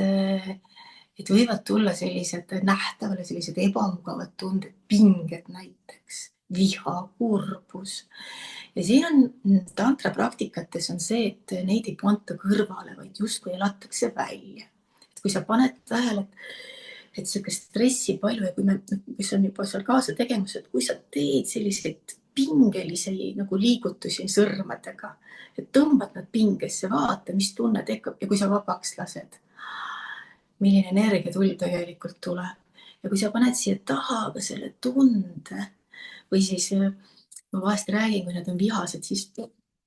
võivad tulla sellised nähtavale, sellised ebamugavad tunded, pinged näiteks, viha, kurbus. Ja siin on tantra praktikates on see, et neid ei panta kõrvale, vaid justkui elatakse välja. Et kui sa paned tähele, et sellist stressi palju ja kui mis on juba seal kaasa tegemas, et kui sa teed selliseid pingelisi nagu liigutusi sõrmedega, et tõmbad nad pingesse, vaata, mis tunne tekib ja kui sa vabaks lased, milline energiatulv tegelikult tuleb. Ja kui sa paned siia taha ka selle tunde või siis ma vahest räägin, kui nad on vihased, siis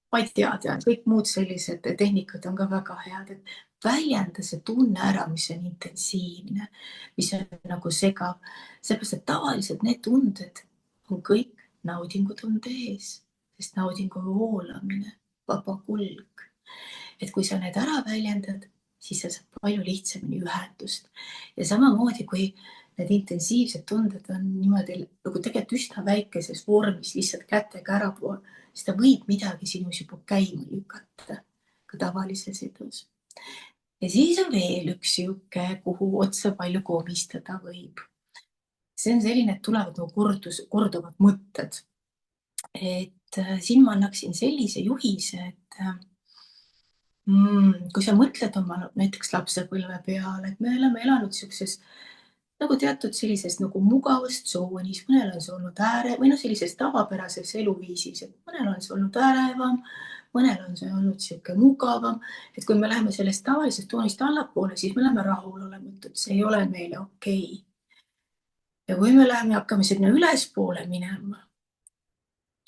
ma ei tea, kõik muud sellised tehnikad on ka väga head, et väljenda see tunne ära, mis on intensiivne, mis on nagu segav, sellepärast, et tavaliselt need tunded on kõik naudingutunde ees, sest naudingu voolamine, vaba kulg. Et kui sa need ära väljendad, siis sa saad palju lihtsamini ühendust. Ja samamoodi, kui need intensiivsed tunded on niimoodi nagu tegelikult üsna väikeses vormis, lihtsalt kätega ära pool, siis ta võib midagi sinus juba käima lükata, ka tavalises edus. Ja siis on veel üks sihuke, kuhu otsa palju komistada võib. See on selline, et tulevad nagu korduvad mõtted. Et siin ma annaksin sellise juhise, et kui sa mõtled oma näiteks lapsepõlve peale, et me oleme elanud siukses nagu teatud sellises nagu mugavas tsoonis, mõnel on see olnud või sellises tavapärases eluviisis, et mõnel on see olnud ärevam, mõnel on see olnud siuke mugavam, et kui me läheme sellest tavalisest tsoonist allapoole, siis me läheme rahulolematud, see ei ole meile okei. Ja kui me läheme, hakkame sinna ülespoole minema,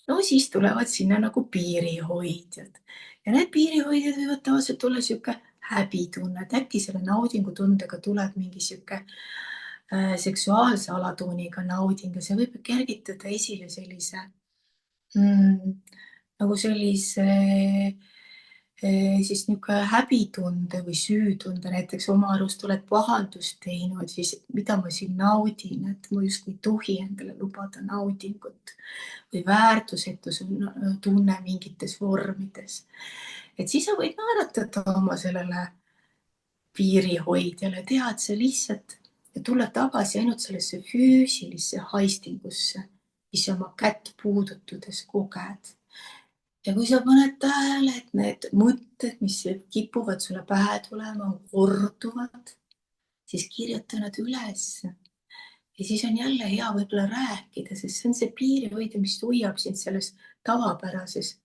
no siis tulevad sinna nagu piirihoidjad. Ja need piirihoidjad võivad tavaliselt olla siuke häbitunne, et äkki selle naudingutundega tuleb mingi siuke seksuaalse alatooniga nauding ja see võib kergitada esile sellise nagu sellise siis niisugune häbitunde või süütunde, näiteks oma arust oled pahandust teinud, siis mida ma siin naudin, et ma justkui ei tohi endale lubada naudingut või väärtusetuse tunne mingites vormides. Et siis sa võid naeratada oma sellele piirihoidjale, tead see lihtsalt ja tulla tagasi ainult sellesse füüsilisse haistingusse, mis oma kätt puudutades koged. Ja kui sa paned tähele, et need mõtted, mis kipuvad sulle pähe tulema, korduvad, siis kirjuta nad üles. Ja siis on jälle hea võib-olla rääkida, sest see on see piirihoidja, mis hoiab sind selles tavapärases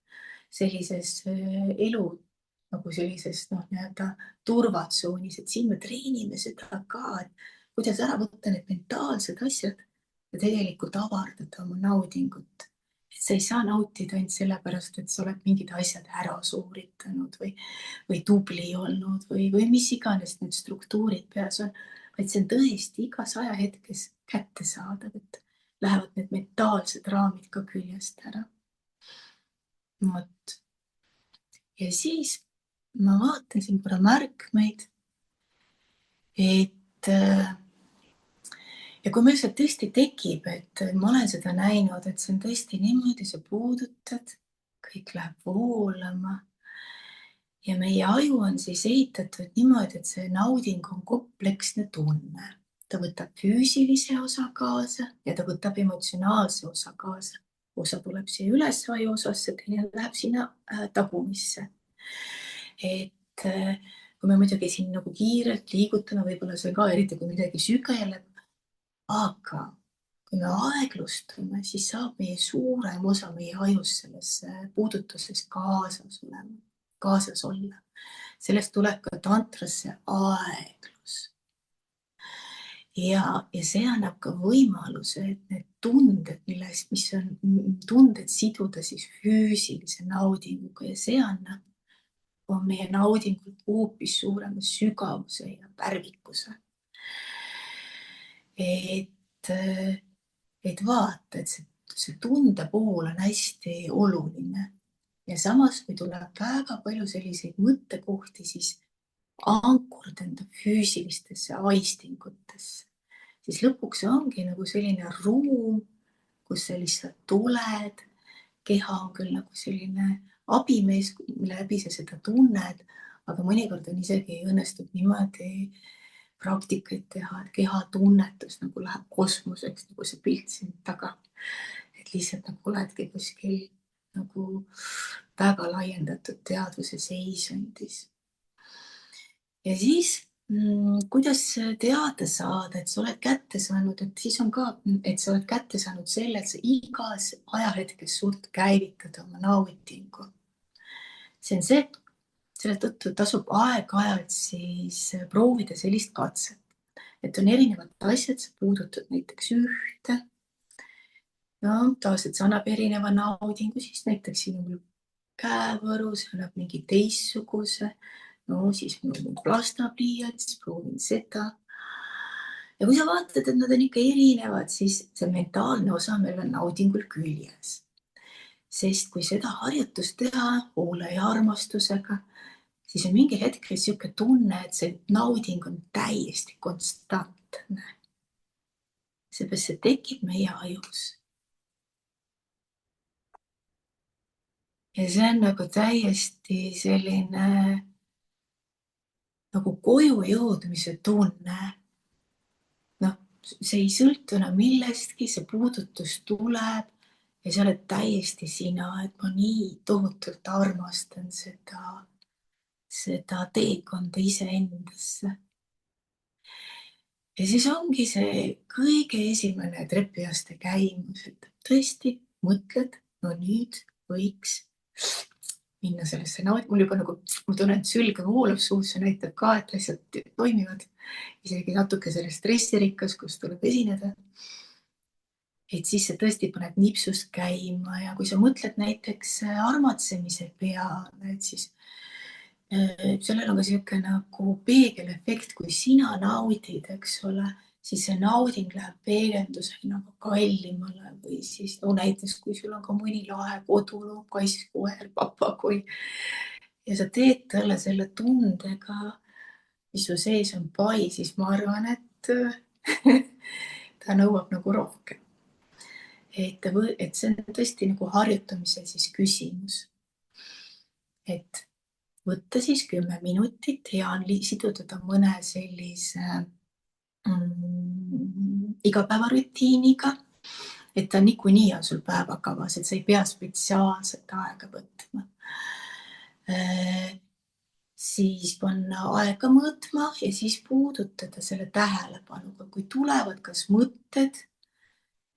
sellises elu nagu sellises nii-öelda turvatsoonis, et siin me treenime seda ka, et kuidas ära võtta need mentaalsed asjad ja tegelikult avardada oma naudingut. Et sa ei saa nautida ainult sellepärast, et sa oled mingid asjad ära sooritanud või tubli olnud või mis iganes need struktuurid peas on, vaid see on tõesti igas ajahetkes kättesaadav, et lähevad need mentaalsed raamid ka küljest ära. Vot. Ja siis ma vaatan siin korra märkmeid, et ja kui meil see tõesti tekib, et ma olen seda näinud, et see on tõesti niimoodi, sa puudutad kõik läheb voolama. Ja meie aju on siis ehitatud niimoodi, et see nauding on kompleksne tunne. Ta võtab füüsilise osa kaasa ja ta võtab emotsionaalse osa kaasa. Osa tuleb siia üles aju osasse, teine läheb sinna tagumisse. Et kui me muidugi siin nagu kiirelt liigutame, võib-olla see ka eriti, kui midagi sügeleb, aga kui me aeglustume, siis saab meie suurem osa meie ajus selles puudutuses kaasas olla. Sellest tuleb ka tantrasse aeglus. Ja see annab ka võimaluse, et need tunded, mis on tunded siduda siis füüsilise naudinguga ja see on meie naudingul hoopis suurema sügavuse ja pärvikuse. Et vaata, et see tunde pool on hästi oluline. Ja samas, kui tuleb väga palju selliseid mõttekohti, siis ankurd enda füüsilistesse aistingutesse. Siis lõpuks ongi nagu selline ruum, kus sa lihtsalt tuled. Keha on küll nagu selline abimees, mille läbi sa seda tunned, aga mõnikord on isegi õnnestub niimoodi praktikaid teha, et keha tunnetus nagu läheb kosmoseks, nagu see pilt siin taga. Et lihtsalt nagu oledki kuskil nagu väga laiendatud teadvuse seisundis. Ja siis, kuidas teada saada, et sa oled kätte saanud, et siis on ka, et sa oled kätte saanud selle, et sa igas ajahetkes suurt käivitada oma naudingu. See on see, et selle tõttu tasub aeg-ajalt siis proovida sellist katset, et on erinevad asjad, sa puudutad näiteks ühte. No, tavaliselt see annab erineva naudingu, siis näiteks siin on käevõru, see annab mingi teistsuguse. No siis mul on plastapliiats, proovin seda. Ja kui sa vaatad, et nad on ikka erinevad, siis see mentaalne osa meil on naudingul küljes. Sest kui seda harjutust teha hoole ja armastusega, siis on mingi hetkel siuke tunne, et see nauding on täiesti konstantne. Seepärast see tekib meie ajus. Ja see on nagu täiesti selline nagu koju jõudmise tunne. No, see ei sõltu enam millestki, see puudutus tuleb ja sa oled täiesti sina, et ma nii tohutult armastan seda teekonda iseendasse. Ja siis ongi see kõige esimene trepiaste käimus, et tõesti mõtled, no nüüd võiks minna sellesse naudingu. Mul juba nagu, ma tunnen, et sülge voolab suus, see näitab ka, et asjad toimivad. Isegi natuke selle stressirikas, kus tuleb esineda. Et siis see tõesti paneb nipsust käima ja kui sa mõtled näiteks armatsemise peale, et siis sellel on ka siuke nagu peegelefekt, kui sina naudid, eks ole, siis see nauding läheb peegeldusena nagu kallimale või siis näiteks, kui sul on ka mõni lahe koduloom, kass-koer, papagoi ja sa teed talle selle tundega, mis su sees on pai, siis ma arvan, et ta nõuab nagu rohkem. Et see on tõesti nagu harjutamise siis küsimus. Et võtta siis 10 minutit, hea on siduda mõne sellise igapäevarutiiniga, et ta niikuinii on sul päevakavas, et sa ei pea spetsiaalset aega võtma. Siis panna aega mõõtma ja siis puudutada selle tähelepanuga. Kui tulevad kas mõtted,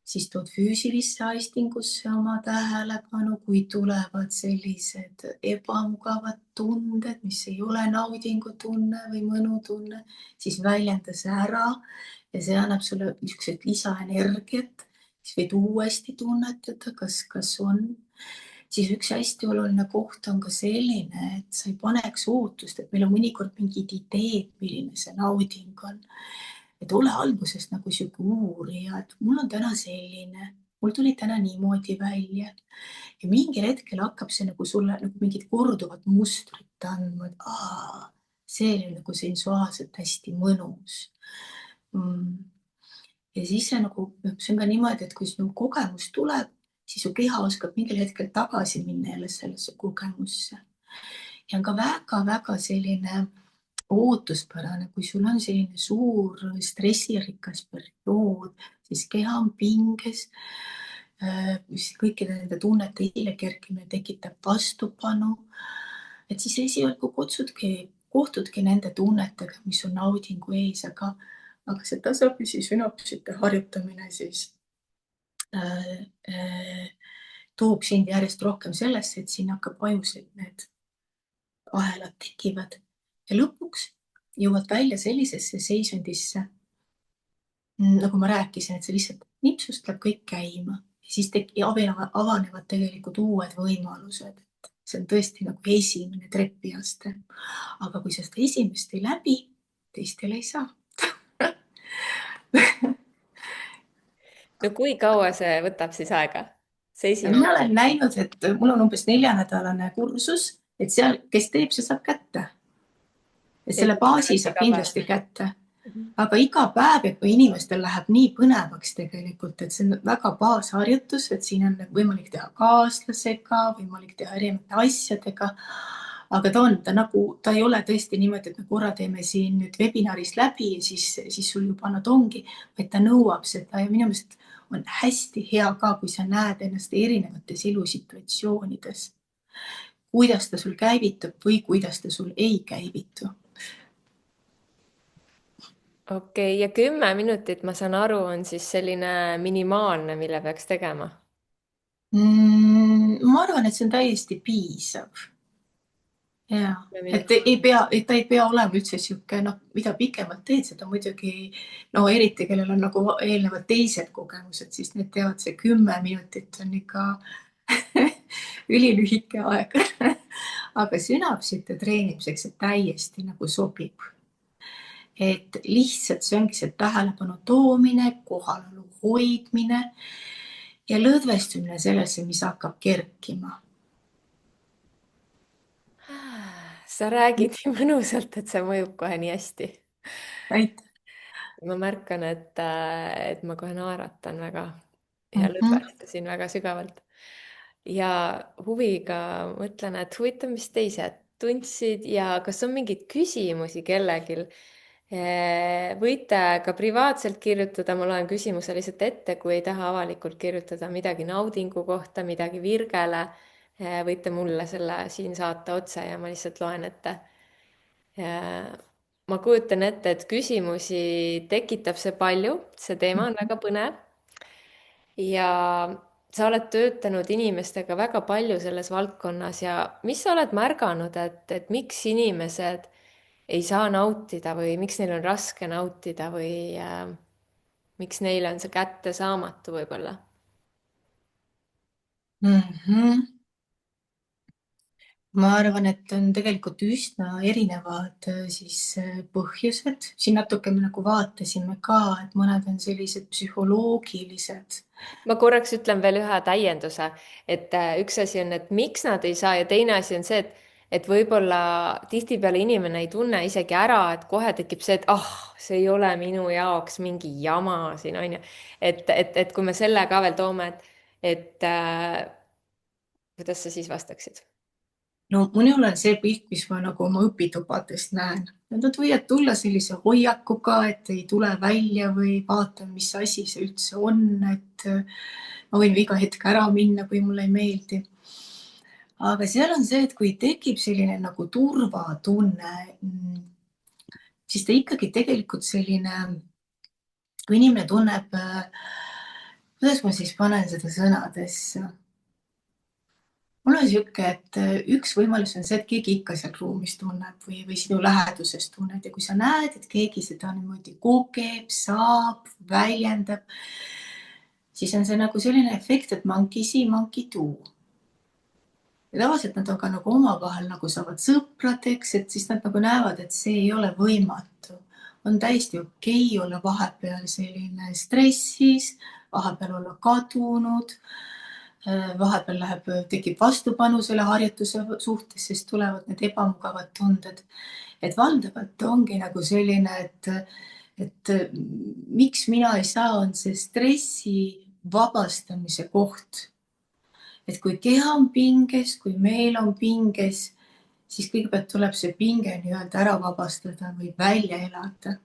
siis tood füüsilisse aistingusse oma tähelepanu, kui tulevad sellised ebamugavad tunded, mis ei ole naudingutunne või mõnutunne, siis väljenda see ära ja see annab sulle niisugused lisaenergiat, siis võid uuesti tunnetada, kas on. Siis üks hästi oluline koht on ka selline, et sa ei paneks ootust, et meil on mõnikord mingid ideed, milline see nauding on. Et ole algusest nagu siuke uurija, et mul on täna selline, mul tuli täna niimoodi välja. Ja mingil hetkel hakkab see nagu sulle nagu mingid korduvad mustrit andma, et see oli nagu sensuaalselt hästi mõnus. Ja siis see on ka niimoodi, et kui sinu kogemus tuleb, siis su keha oskab mingil hetkel tagasi minna jälle sellesse kogemusse. ja on ka väga-väga selline ootuspärane, kui sul on selline suur stressirikas periood, siis keha on pinges. kõikide nende tunnete esilekerkimine tekitab vastupanu. et siis esialgu kohtudki nende tunnetega, mis on naudingu ees, aga see tasapisi sünapsite harjutamine siis toob sind järjest rohkem sellesse, et siin hakkab ajus, et need ahelad tekivad ja lõpuks jõuad välja sellisesse seisundisse, nagu ma rääkisin, et see lihtsalt nipsust läheb kõik käima ja siis avanevad tegelikult uued võimalused. See on tõesti nagu esimene trepiaste. aga kui sa seda esimest ei läbi, teistel ei saa. no kui kaua see võtab siis aega? See Ja esimene? mina olen näinud, et mul on umbes 4-nädalane kursus, et seal, kes teeb, see saab kätte. Et selle baasi saab kindlasti kätte. Aga iga päev inimestel läheb nii põnevaks tegelikult, et see on väga baasharjutus, et siin on võimalik teha kaaslasega, võimalik teha erinevate asjadega. Aga ta ei ole tõesti niimoodi, et me korra teeme siin nüüd webinaris läbi ja siis sul juba nad ongi, vaid ta nõuab seda ja minu meelest on hästi hea ka, kui sa näed ennast erinevates elusituatsioonides. Kuidas ta sul käivitub või kuidas ta sul ei käivitu. Okei, ja 10 minutit, ma saan aru, on siis selline minimaalne, mille peaks tegema. Ma arvan, et see on täiesti piisav. Ja, et ta ei pea olema üldse sihuke, mida pikemalt teed, seda muidugi, eriti kellel on nagu eelnevad teised kogemused, siis need teavad, see 10 minutit on ikka ülilühike aeg. Aga sünapsite treenimiseks see täiesti nagu sobib. Et lihtsalt see ongi see tähelepanu toomine, kohalolu hoidmine ja lõdvestumine sellesse, mis hakkab kerkima. Sa räägid nii mõnusalt, et see mõjub kohe nii hästi. Aitäh! Ma märkan, et ma kohe naeratan väga ja lõdvestusin väga sügavalt. Ja huviga mõtlen, et huvitav, mis teised tundsid ja kas on mingeid küsimusi kellelgi. Võite ka privaatselt kirjutada, ma loen küsimuse lihtsalt ette, kui ei taha avalikult kirjutada midagi naudingu kohta, midagi Virgele. Võite mulle selle siin saata otse ja ma lihtsalt loen ette. Ma kujutan ette, et küsimusi tekitab see palju, see teema on väga põnev. Ja sa oled töötanud inimestega väga palju selles valdkonnas ja mis sa oled märganud, et miks inimesed ei saa nautida või miks neil on raske nautida või miks neile on see kättesaamatu võib-olla? Ma arvan, et on tegelikult üsna erinevad põhjused. Siin natuke me nagu vaatasime ka, et mõned on sellised psühholoogilised. Ma korraks ütlen veel ühe täienduse, et üks asi on, et miks nad ei saa ja teine asi on see, et võib-olla tihtipeale inimene ei tunne isegi ära, et kohe tekib see, et see ei ole minu jaoks mingi jama siin on ju. Et kui me selle ka veel toome, et kuidas sa siis vastaksid? No minul on see pilt, mis ma nagu oma õpitubadest näen. Nad võivad tulla sellise hoiakuga, et ei tule välja või vaata, mis asi see üldse on, et ma võin iga hetk ära minna, kui mulle ei meeldi. Aga seal on see, et kui tekib selline nagu turvatunne, siis ta ikkagi tegelikult selline, kui inimene tunneb, kuidas ma siis panen seda sõnadesse? Mul on sihuke, et üks võimalus on see, et keegi ikka seal ruumis tunneb või sinu läheduses tunned ja kui sa näed, et keegi seda niimoodi kogeb, saab, väljendab, siis on see nagu selline efekt, et monkey see, monkey do. Ja tavaliselt nad on ka nagu omavahel nagu saavad sõpradeks, et siis nad nagu näevad, et see ei ole võimatu. On täiesti okei olla vahepeal selline stressis, vahepeal olla kadunud, vahepeal tekib vastupanu selle harjutuse suhtes, sest tulevad need ebamugavad tunded. Et valdavalt ongi nagu selline, et miks mina ei saa, on see stressi vabastamise koht. et kui keha on pinges, kui meel on pinges, siis kõigepealt tuleb see pinge nii-öelda ära vabastada või välja elada.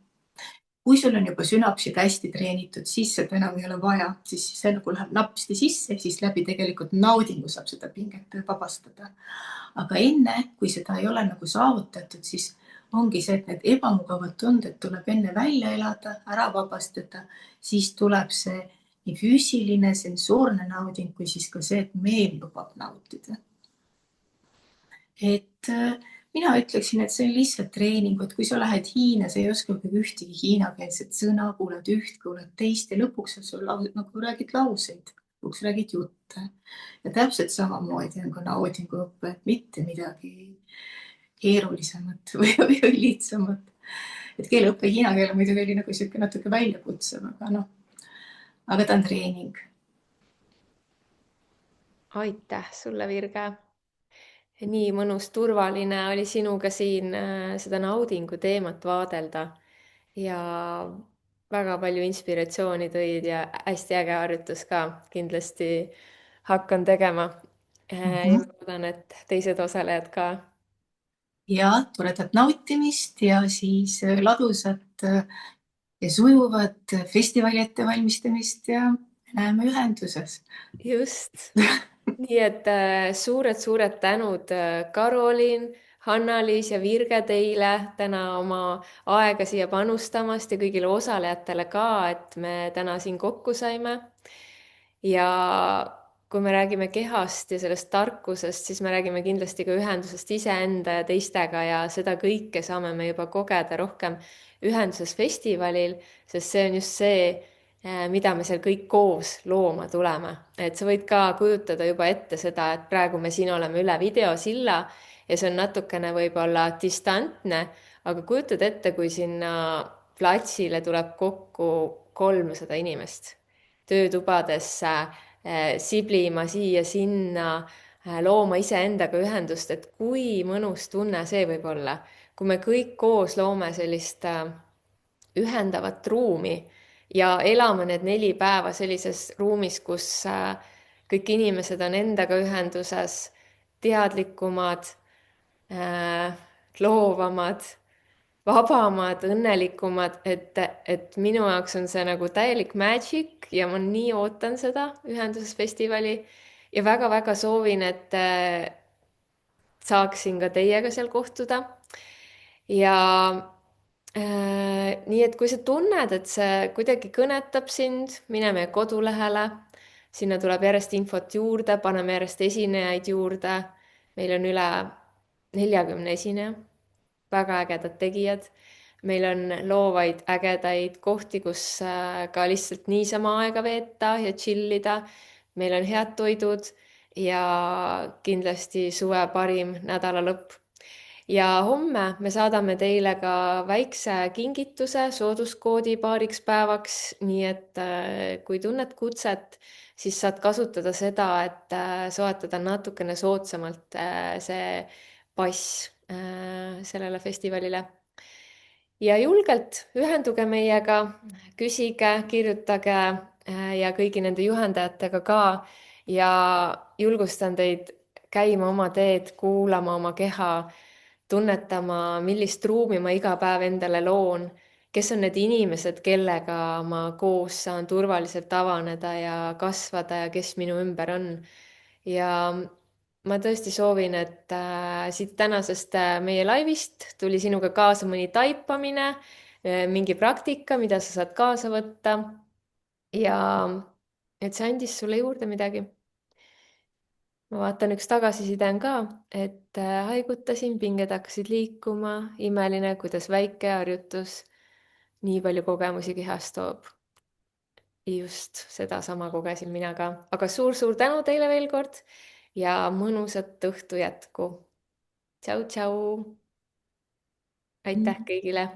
Kui sul on juba sünapsid hästi treenitud, siis seda enam ei ole vaja, siis see nagu läheb napsti sisse, siis läbi tegelikult naudingu saab seda pinget vabastada. Aga enne, kui seda ei ole nagu saavutatud, siis ongi see, et need ebamugavad tunded tuleb enne välja elada, ära vabastada, siis tuleb see nii füüsiline, sensoorne nauding kui siis ka see, et meel lubab nautida. Et mina ütleksin, et see on lihtsalt treening, et kui sa lähed Hiina, sa ei oska ühtegi hiinakeelset sõna, kuuled üht, kuuled teist ja lõpuks sa nagu räägid lauseid, lõpuks räägid jutte. Ja täpselt samamoodi on ka naudinguõpe, et mitte midagi keerulisemat või lihtsamat. Et keeleõppe hiina keel muidugi oli nagu sihuke natuke väljakutsev, aga ta on treening. Aitäh sulle, Virge. Nii mõnus, turvaline oli sinuga siin seda naudingu teemat vaadelda ja väga palju inspiratsiooni tõid ja hästi äge harjutus ka. Kindlasti hakkan tegema. Ja loodan, et teised osalejad ka. Ja toredat nautimist ja siis ladusat ja sujuvat festivali ettevalmistamist ja näeme ühenduses. Just. Nii et suured tänud, Karolin, Hanna-Liis ja Virge teile täna oma aega siia panustamast ja kõigile osalejatele ka, et me täna siin kokku saime. Ja kui me räägime kehast ja sellest tarkusest, siis me räägime kindlasti ka ühendusest iseenda ja teistega ja seda kõike saame me juba kogeda rohkem ühenduses festivalil, sest see on just see, mida me seal kõik koos looma tuleme. Et sa võid ka kujutada juba ette seda, et praegu me siin oleme üle videosilla ja see on natukene võib-olla distantne, aga kujutad ette, kui sinna platsile tuleb kokku 300 inimest töötubadesse, siblima siia-sinna, looma iseendaga ühendust, et kui mõnus tunne see võib olla, kui me kõik koos loome sellist ühendavat ruumi ja elame need 4 päeva sellises ruumis, kus kõik inimesed on endaga ühenduses, teadlikumad, loovamad, vabamad, õnnelikumad, et minu jaoks on see nagu täielik magic ja ma nii ootan seda ühenduses festivali ja väga-väga soovin, et saaksin ka teiega seal kohtuda. Ja nii et kui sa tunned, et see kuidagi kõnetab sind, mine meie kodulehele, sinna tuleb järjest infot juurde, paneme järjest esinejaid juurde. meil on üle 40 esineja, väga ägedad tegijad. meil on loovaid ägedaid kohti, kus ka lihtsalt niisama aega veeta ja tšillida. meil on head toidud ja kindlasti suve parim nädalalõpp. Ja homme me saadame teile ka väikse kingituse, sooduskoodi paariks päevaks, nii et kui tunned kutset, siis saad kasutada seda, et soetada natukene soodsamalt see pass sellele festivalile. Ja julgelt ühenduge meiega, küsige, kirjutage ja kõigi nende juhendajatega ka ja julgustan teid käima oma teed, kuulama oma keha, tunnetama, millist ruumi ma iga päev endale loon, kes on need inimesed, kellega ma koos saan turvaliselt avaneda ja kasvada ja kes minu ümber on. Ja ma tõesti soovin, et siit tänasest meie laivist tuli sinuga kaasa mõni taipamine, mingi praktika, mida sa saad kaasa võtta ja et see andis sulle juurde midagi. Ma vaatan, üks tagasiside on ka, et haigutasin, pinged hakkasid liikuma, imeline, kuidas väike harjutus nii palju kogemusi kehas toob. Just sedasama kogesin mina ka, aga suur-suur tänu teile veel kord ja mõnusat õhtu jätku. Tšau-tšau. Aitäh kõigile.